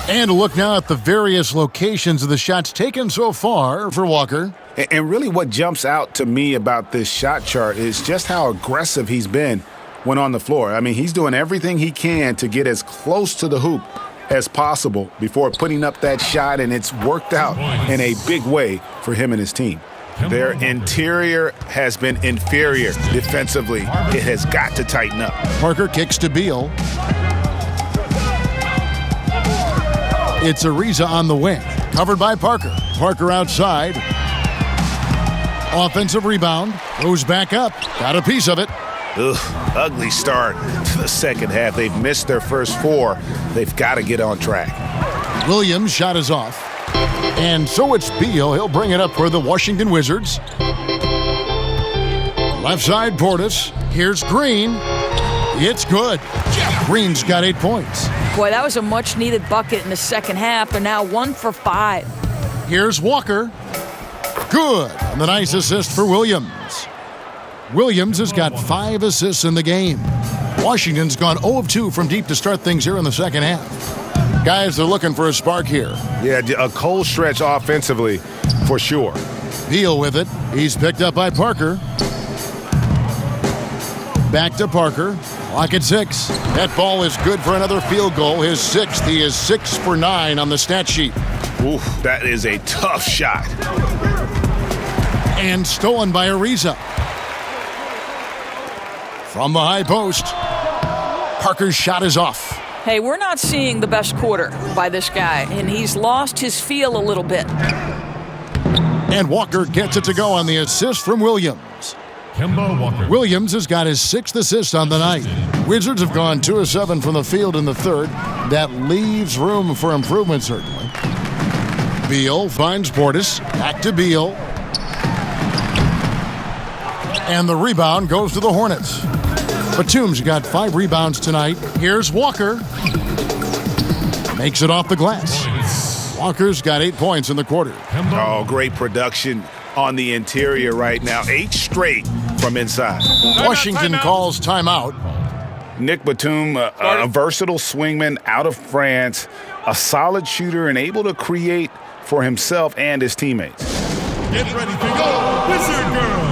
And a look now at the various locations of the shots taken so far for Walker. And really what jumps out to me about this shot chart is just how aggressive he's been when on the floor. I mean, he's doing everything he can to get as close to the hoop as possible before putting up that shot, and it's worked out in a big way for him and his team. Their interior has been inferior defensively. It has got to tighten up. Parker kicks to Beal. It's Ariza on the wing. Covered by Parker. Parker outside. Offensive rebound. Goes back up. Got a piece of it. Ugh, ugly start to the second half. They've missed their first 4. They've got to get on track. Williams' shot is off. And so it's Beal. He'll bring it up for the Washington Wizards. Left side, Portis. Here's Green. It's good. Green's got 8 points. Boy, that was a much-needed bucket in the second half. They're now 1 for 5. Here's Walker. Good. And the nice assist for Williams. Williams has got 5 assists in the game. Washington's gone 0 of 2 from deep to start things here in the second half. Guys, they're looking for a spark here. Yeah, a cold stretch offensively for sure. Beal with it. He's picked up by Parker. Back to Parker. Clock at 6. That ball is good for another field goal. His 6th. He is 6 for 9 on the stat sheet. Oof, that is a tough shot. And stolen by Ariza. From the high post. Parker's shot is off. Hey, we're not seeing the best quarter by this guy, and he's lost his feel a little bit. And Walker gets it to go on the assist from Williams. Kemba Walker. Williams has got his 6th assist on the night. Wizards have gone 2 of 7 from the field in the third. That leaves room for improvement, certainly. Beal finds Portis. Back to Beal. And the rebound goes to the Hornets. Batum's got 5 rebounds tonight. Here's Walker. Makes it off the glass. Walker's got 8 points in the quarter. Oh, great production on the interior right now. 8 straight from inside. Washington calls timeout. Nick Batum, a versatile swingman out of France, a solid shooter and able to create for himself and his teammates. Get ready to go, Wizard Girls!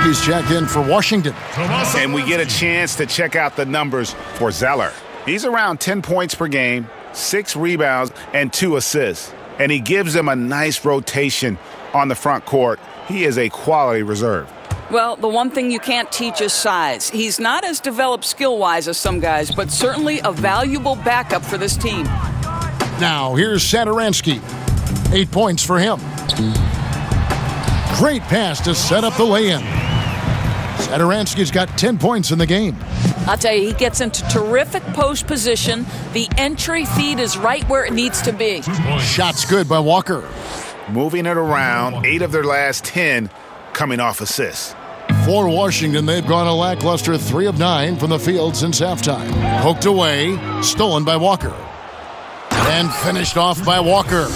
He's checked in for Washington. And we get a chance to check out the numbers for Zeller. He's around 10 points per game, 6 rebounds, and 2 assists. And he gives them a nice rotation on the front court. He is a quality reserve. Well, the one thing you can't teach is size. He's not as developed skill-wise as some guys, but certainly a valuable backup for this team. Now, here's Satoransky. 8 points for him. Great pass to set up the lay-in. Satoransky's got 10 points in the game. I'll tell you, he gets into terrific post position. The entry feed is right where it needs to be. Shot's good by Walker. Moving it around, 8 of their last 10 coming off assists. For Washington, they've gone a lackluster 3 of 9 from the field since halftime. Poked away, stolen by Walker. And finished off by Walker.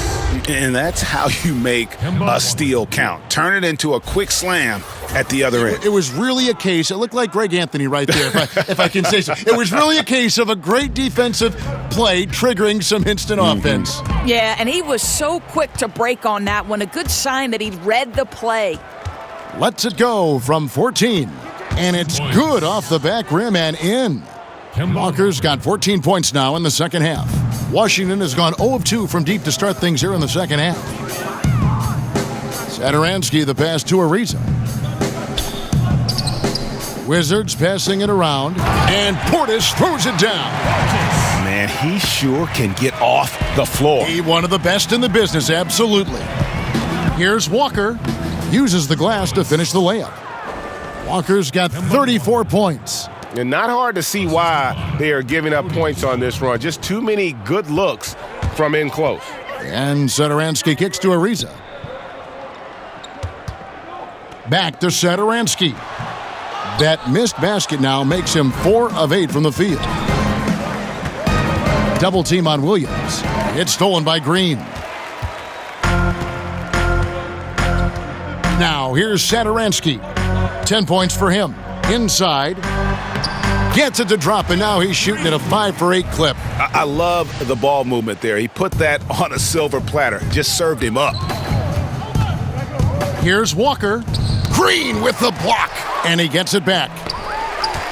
And that's how you make a steal count. Turn it into a quick slam at the other end. It was really a case, it looked like Greg Anthony right there, if I can say so. It was really a case of a great defensive play triggering some instant offense. Yeah, and he was so quick to break on that one. A good sign that he read the play. Lets it go from 14. And it's good off the back rim and in. Walker's got 14 points now in the second half. Washington has gone 0 of 2 from deep to start things here in the second half. Satoransky the pass to Ariza. Wizards passing it around, and Portis throws it down. Man, he sure can get off the floor. He one of the best in the business, absolutely. Here's Walker. Uses the glass to finish the layup. Walker's got 34 points. And not hard to see why they are giving up points on this run. Just too many good looks from in close. And Satoransky kicks to Ariza. Back to Satoransky. That missed basket now makes him 4 of 8 from the field. Double team on Williams. It's stolen by Green. Now here's Satoransky. 10 points for him. Inside. Gets it to drop, and now he's shooting at a 5 for 8 clip. I love the ball movement there. He put that on a silver platter. Just served him up. Here's Walker. Green with the block, and he gets it back.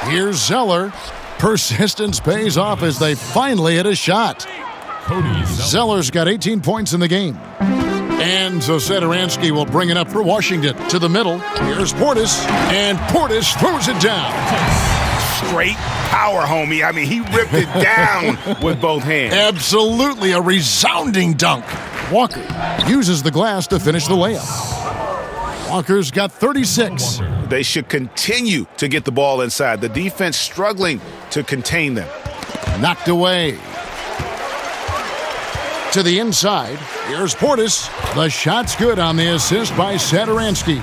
Here's Zeller. Persistence pays off as they finally hit a shot. Zeller's got 18 points in the game. And so Satoransky will bring it up for Washington. To the middle. Here's Portis, and Portis throws it down. Straight power, homie. I mean, he ripped it down with both hands. Absolutely a resounding dunk. Walker uses the glass to finish the layup. Walker's got 36. They should continue to get the ball inside. The defense struggling to contain them. Knocked away. To the inside. Here's Portis. The shot's good on the assist by Satoransky.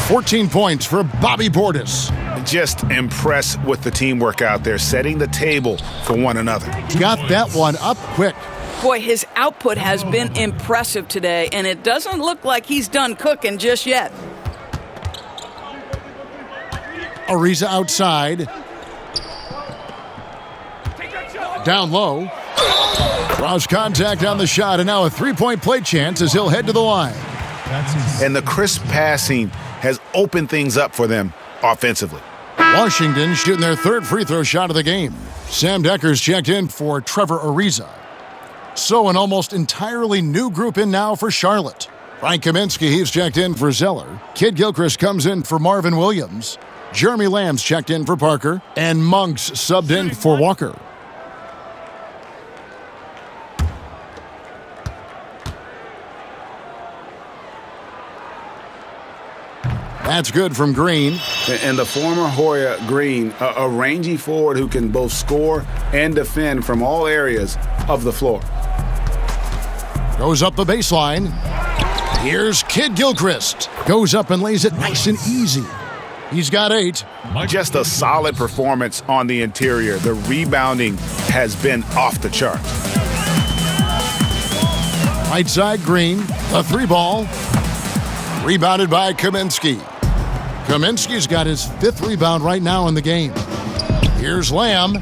14 points for Bobby Portis. Just impressed with the teamwork out there, setting the table for one another. Got that one up quick. Boy, his output has been impressive today, and it doesn't look like he's done cooking just yet. Ariza outside. Down low. Draws contact on the shot, and now a three-point play chance as he'll head to the line. And the crisp passing has opened things up for them offensively. Washington shooting their third free throw shot of the game. Sam Decker's checked in for Trevor Ariza. So an almost entirely new group in now for Charlotte. Frank Kaminsky, he's checked in for Zeller. Kid Gilchrist comes in for Marvin Williams. Jeremy Lamb's checked in for Parker. And Monks subbed in for Walker. That's good from Green. And the former Hoya Green, a rangy forward who can both score and defend from all areas of the floor. Goes up the baseline. Here's Kid Gilchrist. Goes up and lays it nice and easy. He's got 8. Just a solid performance on the interior. The rebounding has been off the charts. Right side, Green. A 3-ball. Rebounded by Kaminsky. Kaminsky's got his 5th rebound right now in the game. Here's Lamb.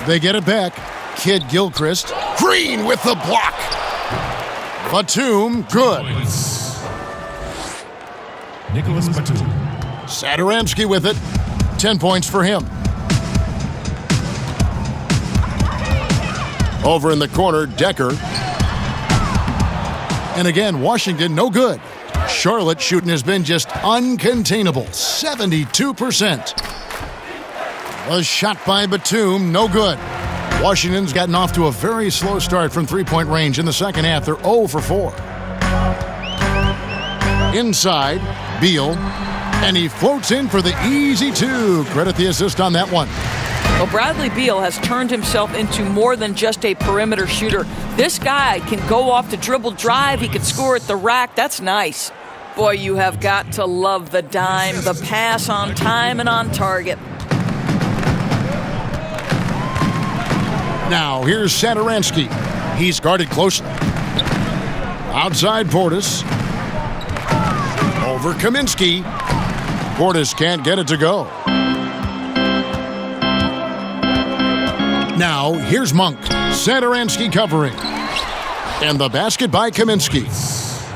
They get it back. Kid Gilchrist. Green with the block. Batum, good. Nicholas Batum. Satoransky with it. 10 points for him. Over in the corner, Decker. And again, Washington, no good. Charlotte shooting has been just uncontainable, 72%. A shot by Batum, no good. Washington's gotten off to a very slow start from three-point range in the second half. They're 0 for 4. Inside, Beal, and he floats in for the easy two. Credit the assist on that one. Well, Bradley Beal has turned himself into more than just a perimeter shooter. This guy can go off the dribble drive. He can score at the rack. That's nice. Boy, you have got to love the dime, the pass on time and on target. Now, here's Satoransky. He's guarded closely. Outside Portis. Over Kaminsky. Portis can't get it to go. Now, here's Monk. Satoransky covering. And the basket by Kaminsky.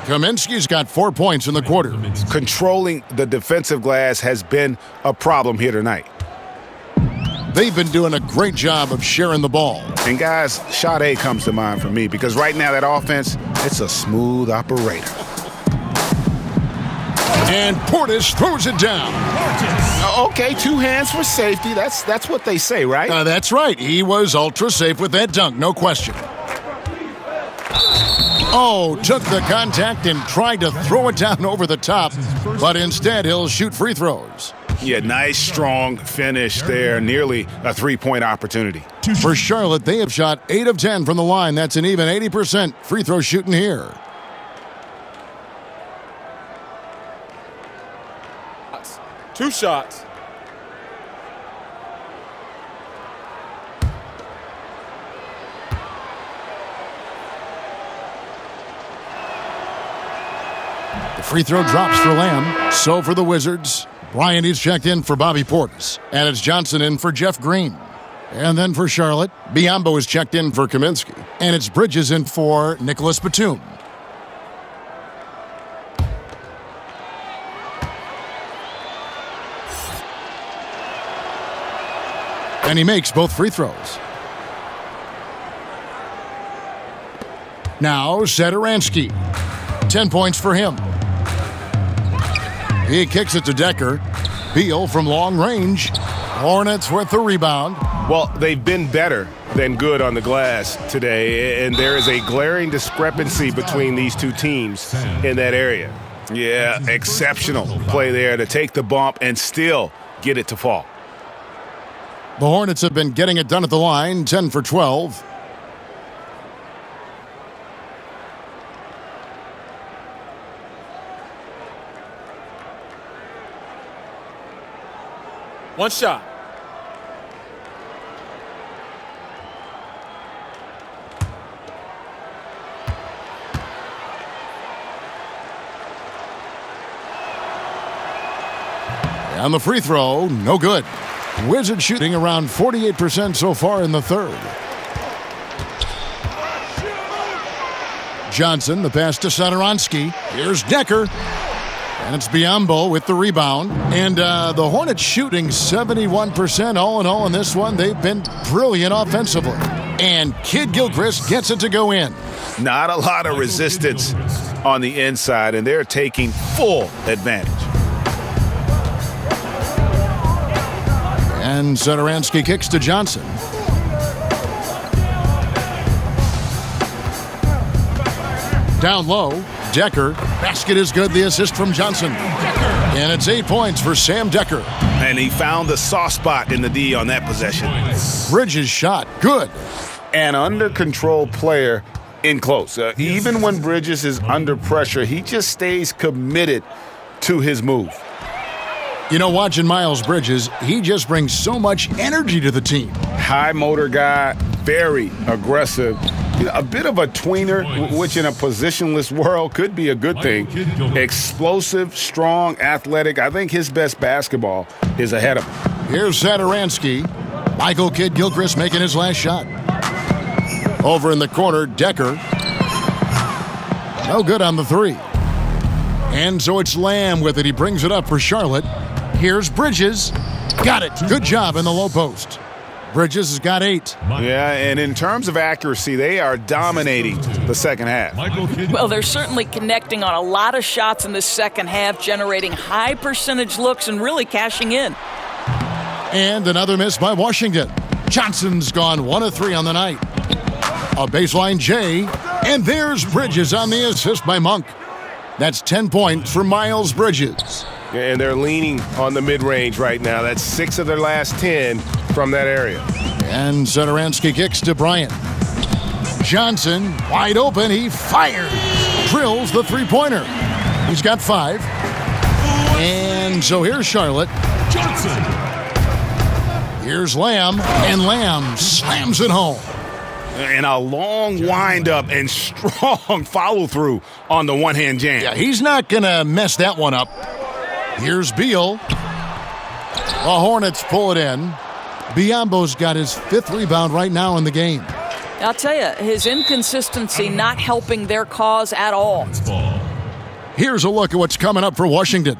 Kaminsky's got 4 points in the quarter. Controlling the defensive glass has been a problem here tonight. They've been doing a great job of sharing the ball. And guys, Sade comes to mind for me because right now that offense, it's a smooth operator. And Portis throws it down. Okay, 2 hands for safety. That's what they say, right? That's right. He was ultra safe with that dunk, no question. Oh, took the contact and tried to throw it down over the top, but instead he'll shoot free throws. Yeah, nice, strong finish there. Nearly a 3-point opportunity. For Charlotte, they have shot 8 of 10 from the line. That's an even 80% free throw shooting here. Two shots. The free throw drops for Lamb. So for the Wizards, Bryant is checked in for Bobby Portis. And it's Johnson in for Jeff Green. And then for Charlotte, Biyombo is checked in for Kaminsky. And it's Bridges in for Nicholas Batum. And he makes both free throws. Now, Satoransky. 10 points for him. He kicks it to Decker. Beal from long range. Hornets with the rebound. Well, they've been better than good on the glass today, and there is a glaring discrepancy between these two teams in that area. Yeah, exceptional play there to take the bump and still get it to fall. The Hornets have been getting it done at the line, 10 for 12. One shot. And the free throw, no good. Wizards shooting around 48% so far in the third. Johnson, the pass to Satoransky. Here's Decker. And it's Biyombo with the rebound. And the Hornets shooting 71% all in all in this one. They've been brilliant offensively. And Kid Gilchrist gets it to go in. Not a lot of resistance on the inside, and they're taking full advantage. And Satoransky kicks to Johnson. Down low, Decker. Basket is good. The assist from Johnson. And it's 8 points for Sam Decker. And he found the soft spot in the D on that possession. Bridges shot. Good. An under-control player in close. Even when Bridges is under pressure, he just stays committed to his move. You know, watching Miles Bridges, he just brings so much energy to the team. High motor guy, very aggressive. A bit of a tweener, which in a positionless world could be a good thing. Explosive, strong, athletic. I think his best basketball is ahead of him. Here's Satoransky. Michael Kidd Gilchrist making his last shot. Over in the corner, Decker. No good on the three. And so it's Lamb with it. He brings it up for Charlotte. Here's Bridges. Got it. Good job in the low post. Bridges has got 8. Yeah, and in terms of accuracy, they are dominating the second half. Well, they're certainly connecting on a lot of shots in the second half, generating high percentage looks and really cashing in. And another miss by Washington. Johnson's gone 1 of 3 on the night. A baseline J, and there's Bridges on the assist by Monk. That's 10 points for Miles Bridges. And they're leaning on the mid-range right now. That's 6 of their last 10 from that area. And Satoransky kicks to Bryant. Johnson, wide open, he fires. Drills the three-pointer. He's got 5. And so here's Charlotte. Johnson. Here's Lamb, and Lamb slams it home. And a long windup and strong follow-through on the one-hand jam. Yeah, he's not going to mess that one up. Here's Beal. The Hornets pull it in. Biyombo's got his 5th rebound right now in the game. I'll tell you, his inconsistency not helping their cause at all. Here's a look at what's coming up for Washington.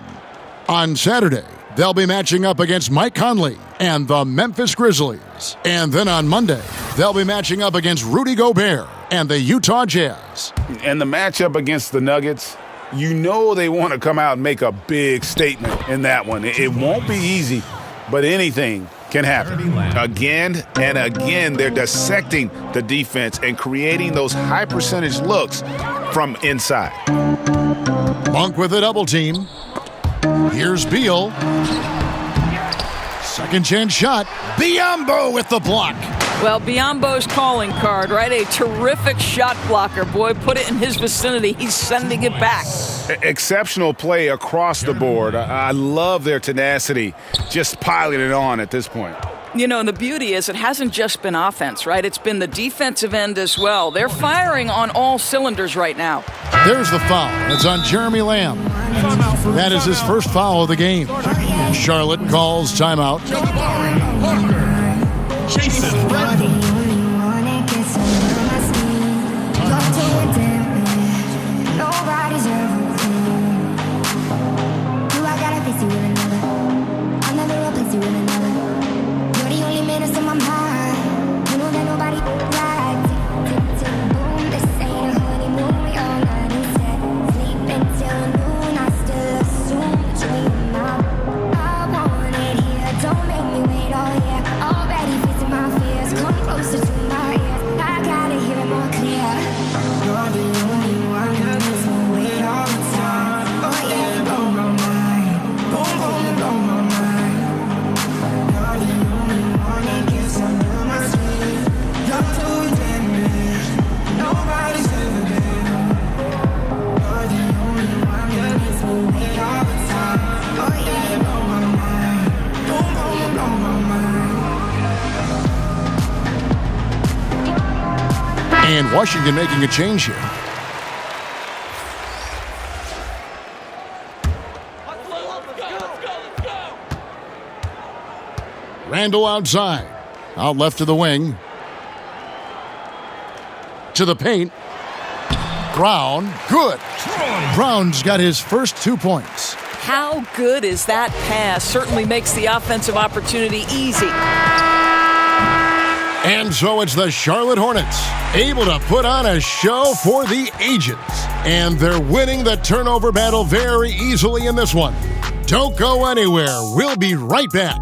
On Saturday, they'll be matching up against Mike Conley and the Memphis Grizzlies. And then on Monday, they'll be matching up against Rudy Gobert and the Utah Jazz. And the matchup against the Nuggets, you know they want to come out and make a big statement in that one. It won't be easy, but anything can happen. Again and again, they're dissecting the defense and creating those high percentage looks from inside. Monk with a double team. Here's Beal. Second chance shot. Biyombo with the block. Well, Biyombo's calling card, right? A terrific shot blocker. Boy, put it in his vicinity. He's sending it back. Exceptional play across the board. I love their tenacity, just piling it on at this point. You know, and the beauty is it hasn't just been offense, right? It's been the defensive end as well. They're firing on all cylinders right now. There's the foul. It's on Jeremy Lamb. That is his first foul of the game. Charlotte calls timeout. Jason And Washington making a change here. Randall outside. Out left to the wing. To the paint. Brown. Good. Brown's got his first 2 points. How good is that pass? Certainly makes the offensive opportunity easy. And so it's the Charlotte Hornets, able to put on a show for the ages. And they're winning the turnover battle very easily in this one. Don't go anywhere. We'll be right back.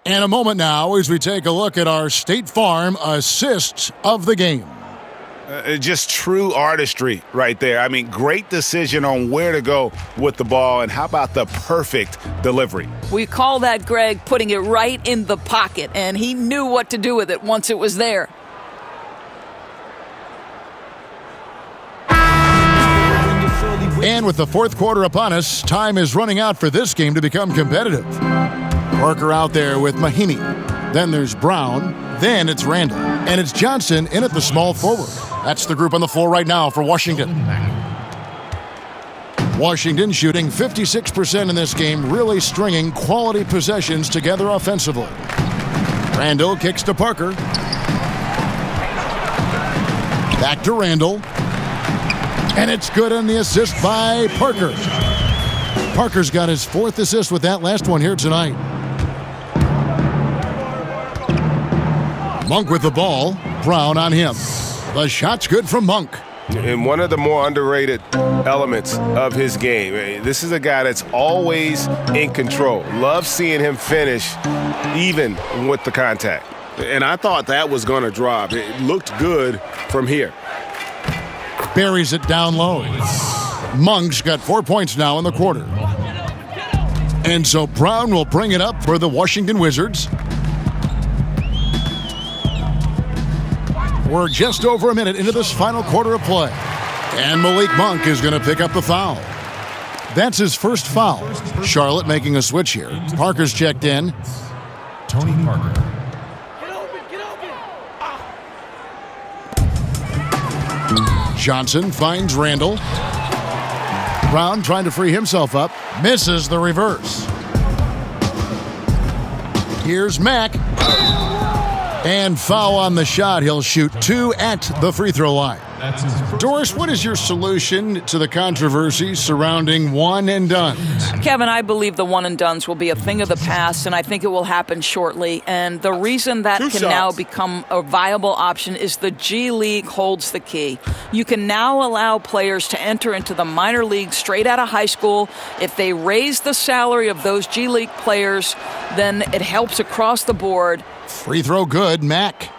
And a moment now as we take a look at our State Farm assists of the game. Just true artistry right there. I mean, great decision on where to go with the ball, and how about the perfect delivery? We call that, Greg, putting it right in the pocket, and he knew what to do with it once it was there. And with the fourth quarter upon us, time is running out for this game to become competitive. Parker out there with Mahimi. Then there's Brown. Then it's Randall. And it's Johnson in at the small forward. That's the group on the floor right now for Washington. Washington shooting 56% in this game, really stringing quality possessions together offensively. Randall kicks to Parker. Back to Randall. And it's good on the assist by Parker. Parker's got his 4th assist with that last one here tonight. Monk with the ball. Brown on him. The shot's good from Monk. And one of the more underrated elements of his game. This is a guy that's always in control. Love seeing him finish even with the contact. And I thought that was going to drop. It looked good from here. Buries it down low. Monk's got 4 points now in the quarter. And so Brown will bring it up for the Washington Wizards. We're just over a minute into this final quarter of play. And Malik Monk is going to pick up the foul. That's his first foul. Charlotte making a switch here. Parker's checked in. Tony Parker. Johnson finds Randall. Brown trying to free himself up. Misses the reverse. Here's Mack. And foul on the shot. He'll shoot 2 at the free throw line. Doris, what is your solution to the controversy surrounding one and dones? Kevin, I believe the one and dones will be a thing of the past, and I think it will happen shortly. And the reason that can now become a viable option is the G League holds the key. You can now allow players to enter into the minor league straight out of high school. If they raise the salary of those G League players, then it helps across the board. Free throw good, Mack.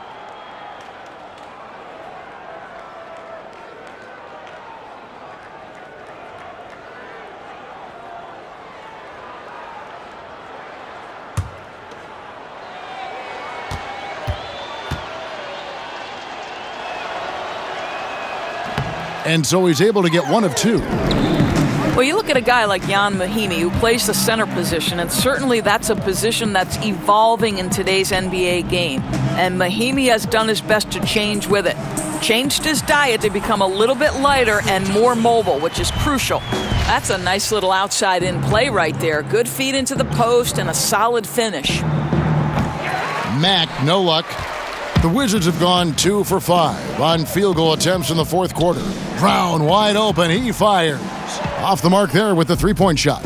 And so he's able to get 1 of 2. Well, you look at a guy like Jan Mahimi, who plays the center position, and certainly that's a position that's evolving in today's NBA game. And Mahimi has done his best to change with it. Changed his diet to become a little bit lighter and more mobile, which is crucial. That's a nice little outside-in play right there. Good feed into the post and a solid finish. Mack, no luck. The Wizards have gone 2 for 5 on field goal attempts in the 4th quarter. Brown wide open. He fires. Off the mark there with the 3-point shot.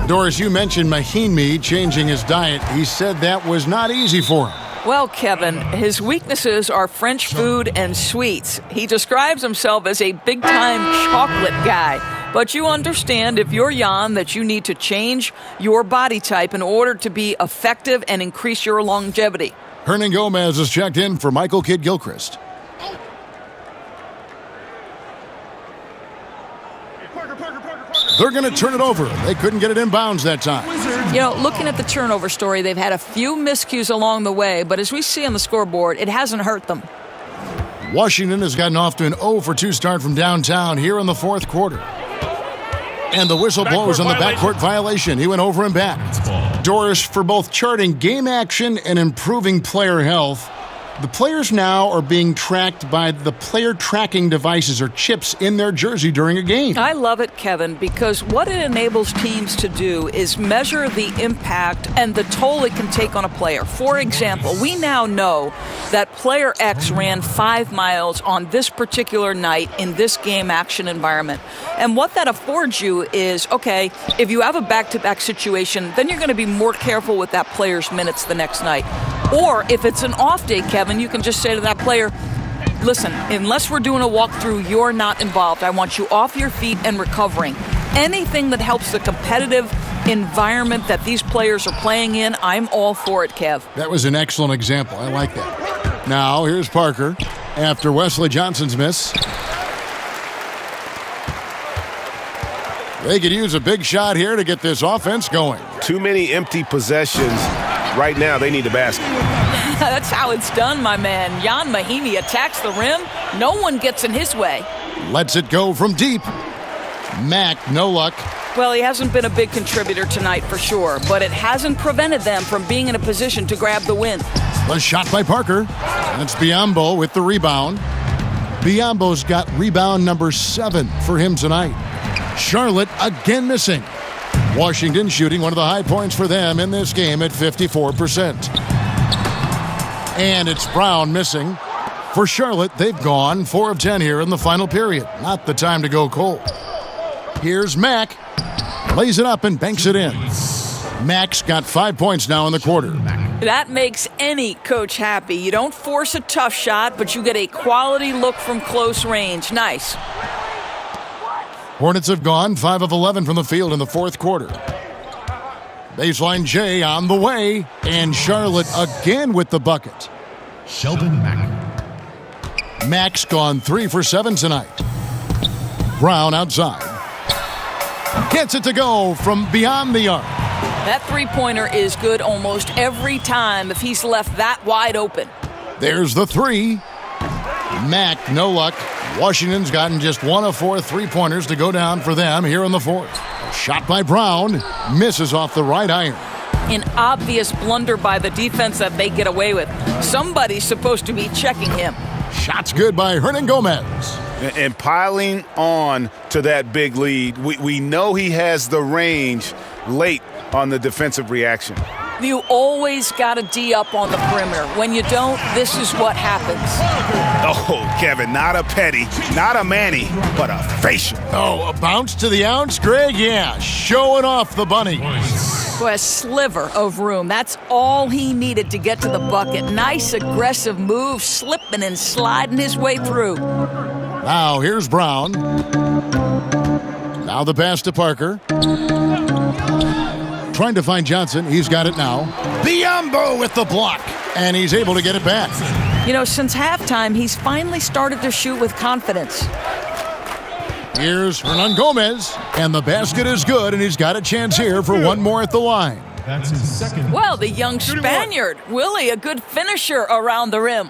Doris, you mentioned Mahimi changing his diet. He said that was not easy for him. Well, Kevin, his weaknesses are French food and sweets. He describes himself as a big-time chocolate guy. But you understand, if you're Jan, that you need to change your body type in order to be effective and increase your longevity. Hernan Gomez is checked in for Michael Kidd-Gilchrist. They're going to turn it over. They couldn't get it inbounds that time. You know, looking at the turnover story, they've had a few miscues along the way, but as we see on the scoreboard, it hasn't hurt them. Washington has gotten off to an 0-for-2 start from downtown here in the 4th quarter. And the whistle blows on the backcourt violation. He went over and back. Doris, for both charting game action and improving player health, the players now are being tracked by the player tracking devices or chips in their jersey during a game. I love it, Kevin, because what it enables teams to do is measure the impact and the toll it can take on a player. For example, we now know that player X ran 5 miles on this particular night in this game action environment. And what that affords you is, okay, if you have a back-to-back situation, then you're going to be more careful with that player's minutes the next night. Or if it's an off day, Kevin, you can just say to that player, listen, unless we're doing a walkthrough, you're not involved. I want you off your feet and recovering. Anything that helps the competitive environment that these players are playing in, I'm all for it, Kev. That was an excellent example. I like that. Now, here's Parker after Wesley Johnson's miss. They could use a big shot here to get this offense going. Too many empty possessions. Right now, they need a basket. That's how it's done, my man. Jan Mahimi attacks the rim. No one gets in his way. Lets it go from deep. Mack, no luck. Well, he hasn't been a big contributor tonight for sure, but it hasn't prevented them from being in a position to grab the win. The shot by Parker. That's Biyombo with the rebound. Biyombo's got rebound number 7 for him tonight. Charlotte again missing. Washington shooting one of the high points for them in this game at 54%. And it's Brown missing. For Charlotte, they've gone 4 of 10 here in the final period. Not the time to go cold. Here's Mack. Lays it up and banks it in. Mack's got 5 points now in the quarter. That makes any coach happy. You don't force a tough shot, but you get a quality look from close range. Nice. Hornets have gone 5 of 11 from the field in the fourth quarter. Baseline J on the way, and Charlotte again with the bucket. Sheldon Mack. Mack's gone 3 for 7 tonight. Brown outside. Gets it to go from beyond the arc. That three-pointer is good almost every time if he's left that wide open. There's the 3. Mack, no luck. Washington's gotten just 1 of 4 3-pointers to go down for them here in the fourth. Shot by Brown. Misses off the right iron. An obvious blunder by the defense that they get away with. Somebody's supposed to be checking him. Shot's good by Hernangomez. And piling on to that big lead, we know he has the range late on the defensive reaction. You always got to D up on the perimeter. When you don't, this is what happens. Oh, Kevin, not a petty, not a Manny, but a facial. Oh, a bounce to the ounce, Greg? Yeah, showing off the bunny. For a sliver of room. That's all he needed to get to the bucket. Nice aggressive move, slipping and sliding his way through. Now here's Brown. Now the pass to Parker. Trying to find Johnson. He's got it now. Biyombo with the block. And he's able to get it back. You know, since halftime, he's finally started to shoot with confidence. Here's Hernangomez. And the basket is good, and he's got a chance here for one more at the line. That's his second. Well, the young Spaniard, Willie, a good finisher around the rim.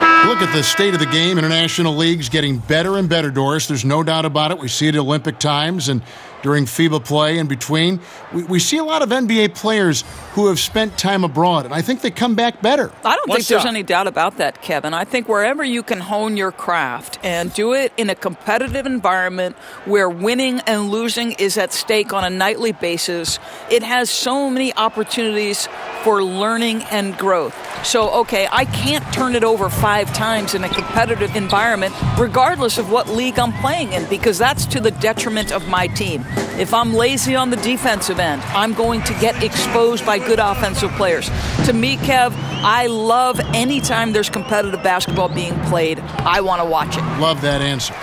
Look at the state of the game. International leagues getting better and better, Doris. There's no doubt about it. We see it at Olympic times and during FIBA play in between. We see a lot of NBA players who have spent time abroad, and I think they come back better. I don't think there's any doubt about that, Kevin. I think wherever you can hone your craft and do it in a competitive environment where winning and losing is at stake on a nightly basis, it has so many opportunities for learning and growth. So, okay, I can't turn it over 5 times in a competitive environment, regardless of what league I'm playing in, because that's to the detriment of my team. If I'm lazy on the defensive end, I'm going to get exposed by good offensive players. To me, Kev, I love any time there's competitive basketball being played. I want to watch it. Love that answer.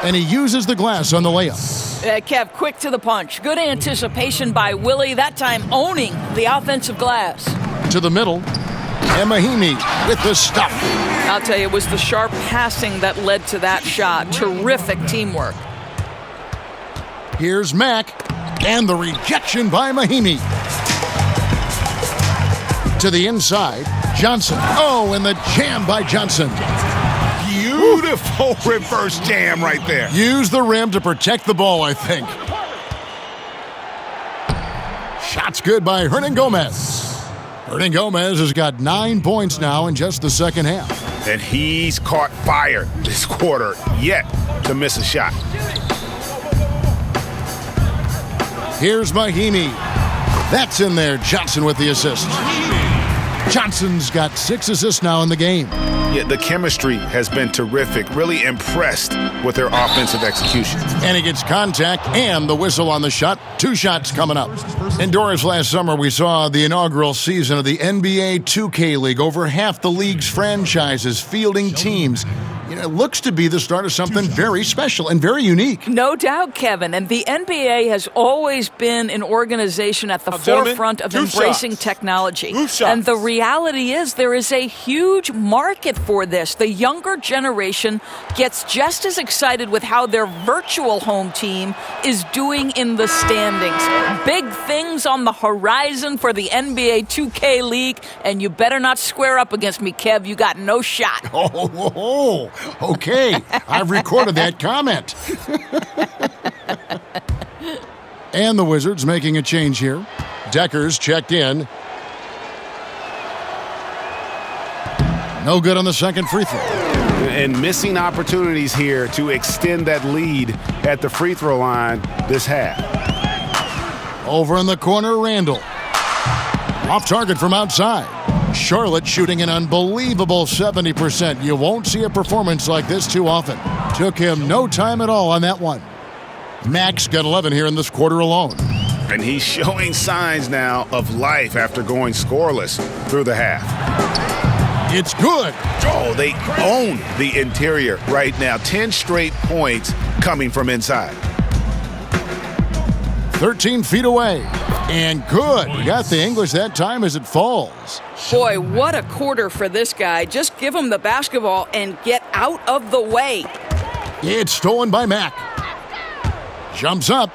And he uses the glass on the layup. Kev, quick to the punch. Good anticipation by Willie, that time owning the offensive glass. To the middle. And Mahimi with the stuff. I'll tell you, it was the sharp passing that led to that shot. Terrific teamwork. Here's Mack, and the rejection by Mahimi. To the inside, Johnson. Oh, and the jam by Johnson. Beautiful reverse jam right there. Use the rim to protect the ball, I think. Shot's good by Hernangomez. Hernangomez has got 9 points now in just the second half. And he's caught fire this quarter, yet to miss a shot. Here's Mahimi. That's in there. Johnson with the assist. Johnson's got 6 assists now in the game. Yeah, the chemistry has been terrific. Really impressed with their offensive execution. And he gets contact and the whistle on the shot. 2 shots coming up. In Doris, last summer, we saw the inaugural season of the NBA 2K League. Over half the league's franchises fielding teams. You know, it looks to be the start of something very special and very unique. No doubt, Kevin. And the NBA has always been an organization at the forefront of embracing technology. And the reality is there is a huge market for this. The younger generation gets just as excited with how their virtual home team is doing in the standings. Big things on the horizon for the NBA 2K League, and you better not square up against me, Kev. You got no shot. Okay. I've recorded that comment. And the Wizards making a change here. Decker's checked in. No good on the second free throw. And missing opportunities here to extend that lead at the free throw line this half. Over in the corner, Randall. Off target from outside. Charlotte shooting an unbelievable 70%. You won't see a performance like this too often. Took him no time at all on that one. Max got 11 here in this quarter alone. And he's showing signs now of life after going scoreless through the half. It's good. Oh, they own the interior right now. 10 straight points coming from inside. 13 feet away. And good. Got the English that time as it falls. Boy, what a quarter for this guy. Just give him the basketball and get out of the way. It's stolen by Mack. Jumps up,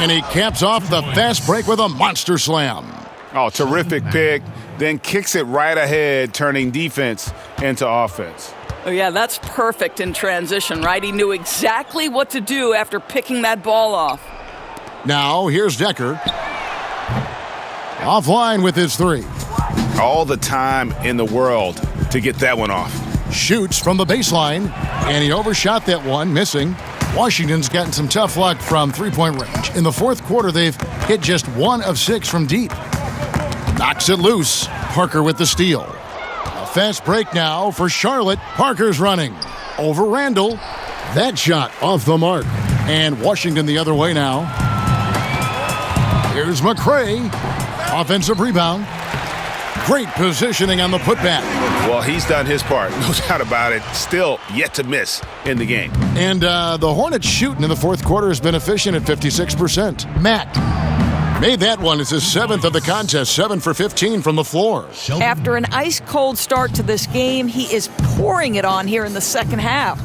and he caps off the fast break with a monster slam. Oh, terrific pick. Then kicks it right ahead, turning defense into offense. Oh, yeah, that's perfect in transition, right? He knew exactly what to do after picking that ball off. Now, here's Decker. Offline with his three. All the time in the world to get that one off. Shoots from the baseline, and he overshot that one, missing. Washington's gotten some tough luck from three-point range. In the fourth quarter, they've hit just 1 of 6 from deep. Knocks it loose. Parker with the steal. A fast break now for Charlotte. Parker's running. Over Randall. That shot off the mark. And Washington the other way now. Here's McCray. Offensive rebound. Great positioning on the putback. Well, he's done his part, no doubt about it. Still yet to miss in the game. And the Hornets shooting in the fourth quarter has been efficient at 56%. Matt made that one. It's his 7th of the contest, 7 for 15 from the floor. After an ice-cold start to this game, he is pouring it on here in the second half.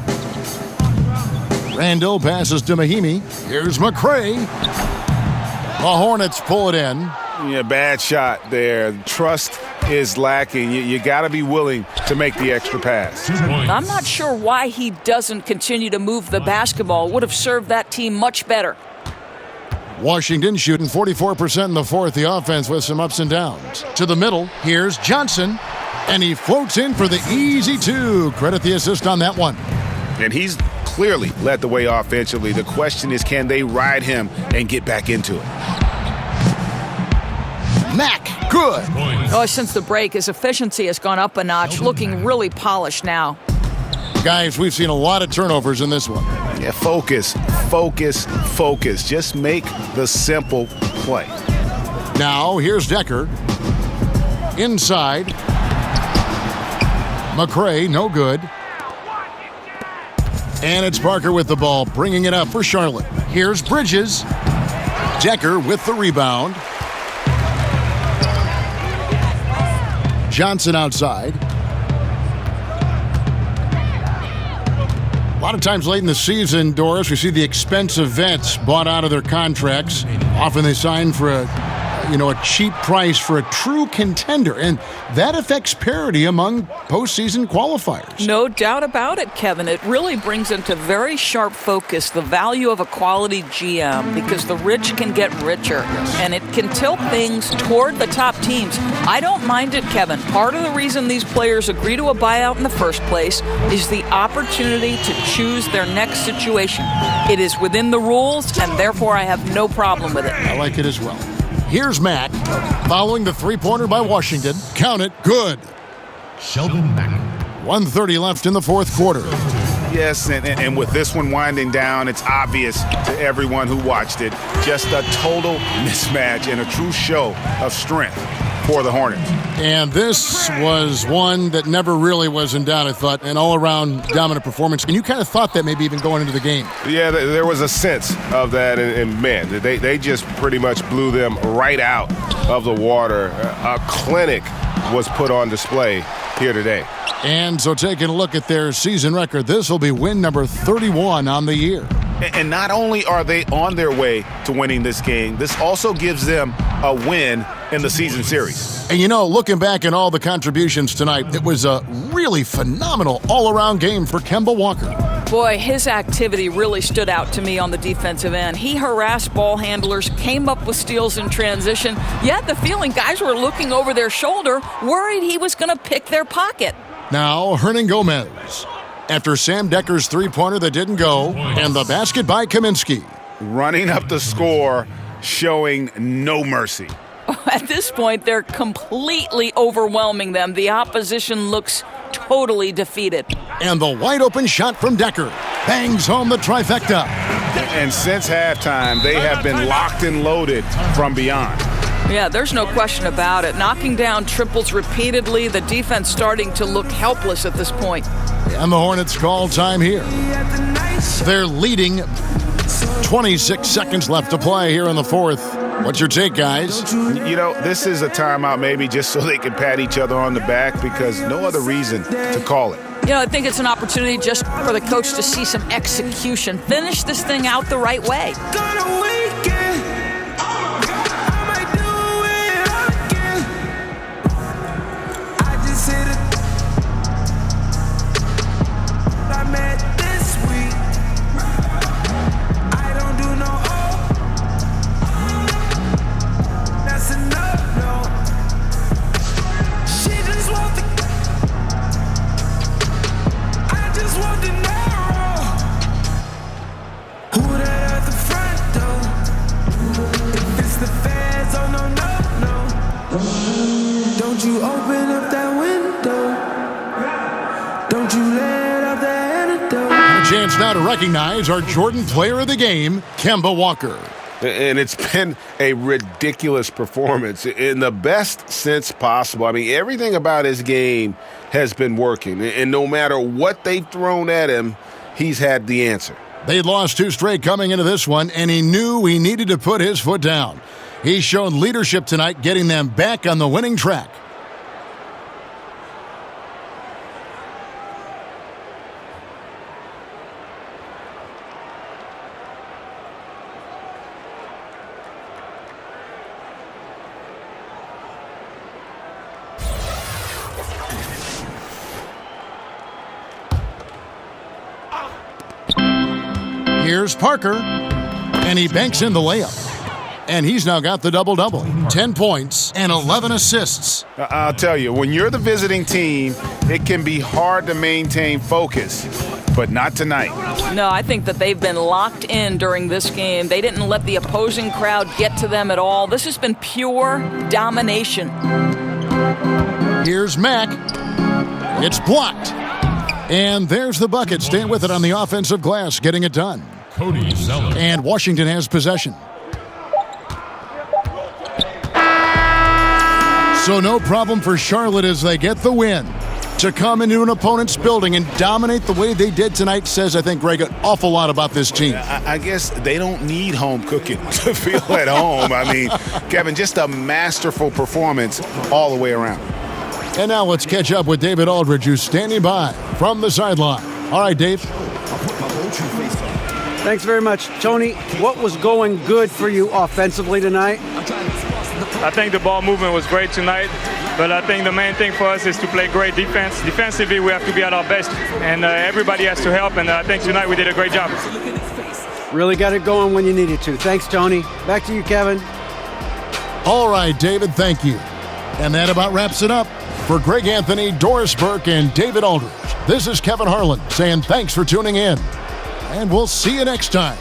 Randall passes to Mahimi. Here's McCray. The Hornets pull it in. Yeah, bad shot there. Trust is lacking. You got to be willing to make the extra pass. I'm not sure why he doesn't continue to move the basketball. Would have served that team much better. Washington shooting 44% in the fourth. The offense with some ups and downs. To the middle, here's Johnson. And he floats in for the easy 2. Credit the assist on that one. And he's clearly led the way offensively. The question is, can they ride him and get back into it? Mack, good. Oh, since the break, his efficiency has gone up a notch, looking really polished now. Guys, we've seen a lot of turnovers in this one. Yeah, focus. Just make the simple play. Now, here's Decker. Inside. McCray, no good. And it's Parker with the ball, bringing it up for Charlotte. Here's Bridges. Decker with the rebound. Johnson outside. A lot of times late in the season, Doris, we see the expensive vets bought out of their contracts. Often they sign for a cheap price for a true contender, and that affects parity among postseason qualifiers. No doubt about it, Kevin. It really brings into very sharp focus the value of a quality GM, because the rich can get richer, and it can tilt things toward the top teams. I don't mind it, Kevin. Part of the reason these players agree to a buyout in the first place is the opportunity to choose their next situation. It is within the rules, and therefore I have no problem with it. I like it as well. Here's Mack, following the three-pointer by Washington. Count it, good. Sheldon Mack. 1:30 left in the fourth quarter. Yes, and with this one winding down, it's obvious to everyone who watched it. Just a total mismatch and a true show of strength for the Hornets. And this was one that never really was in doubt, I thought, an all-around dominant performance. And you kind of thought that maybe even going into the game. Yeah, there was a sense of that, and man, they just pretty much blew them right out of the water. A clinic was put on display here today. And so taking a look at their season record, this will be win number 31 on the year. And not only are they on their way to winning this game, this also gives them a win in the season series. And looking back at all the contributions tonight, it was a really phenomenal all-around game for Kemba Walker. Boy, his activity really stood out to me on the defensive end. He harassed ball handlers, came up with steals in transition. You had the feeling guys were looking over their shoulder, worried he was going to pick their pocket. Now, Hernan Gomez. After Sam Decker's three-pointer that didn't go, and the basket by Kaminsky. Running up the score, showing no mercy. At this point, they're completely overwhelming them. The opposition looks totally defeated. And the wide-open shot from Decker bangs home the trifecta. And since halftime, they have been locked and loaded from beyond. Yeah, there's no question about it. Knocking down triples repeatedly, the defense starting to look helpless at this point. And the Hornets call time here. They're leading. 26 seconds left to play here in the fourth. What's your take, guys? This is a timeout maybe just so they can pat each other on the back because no other reason to call it. I think it's an opportunity just for the coach to see some execution. Finish this thing out the right way. Chance now to recognize our Jordan Player of the Game, Kemba Walker. And it's been a ridiculous performance in the best sense possible. I mean, everything about his game has been working. And no matter what they've thrown at him, he's had the answer. They'd lost two straight coming into this one, and he knew he needed to put his foot down. He's shown leadership tonight, getting them back on the winning track. Here's Parker, and he banks in the layup. And he's now got the double-double. 10 points and 11 assists. I'll tell you, when you're the visiting team, it can be hard to maintain focus, but not tonight. No, I think that they've been locked in during this game. They didn't let the opposing crowd get to them at all. This has been pure domination. Here's Mack. It's blocked. And there's the bucket. Staying with it on the offensive glass, getting it done. Cody Zeller. And Washington has possession. So no problem for Charlotte as they get the win. To come into an opponent's building and dominate the way they did tonight says, I think, Greg, an awful lot about this team. I guess they don't need home cooking to feel at home. I mean, Kevin, just a masterful performance all the way around. And now let's catch up with David Aldridge, who's standing by from the sideline. All right, Dave. Thanks very much. Tony, what was going good for you offensively tonight? I think the ball movement was great tonight, but I think the main thing for us is to play great defense. Defensively, we have to be at our best, and everybody has to help, and I think tonight we did a great job. Really got it going when you needed to. Thanks, Tony. Back to you, Kevin. All right, David, thank you. And that about wraps it up. For Greg Anthony, Doris Burke, and David Aldridge, this is Kevin Harlan saying thanks for tuning in. And we'll see you next time.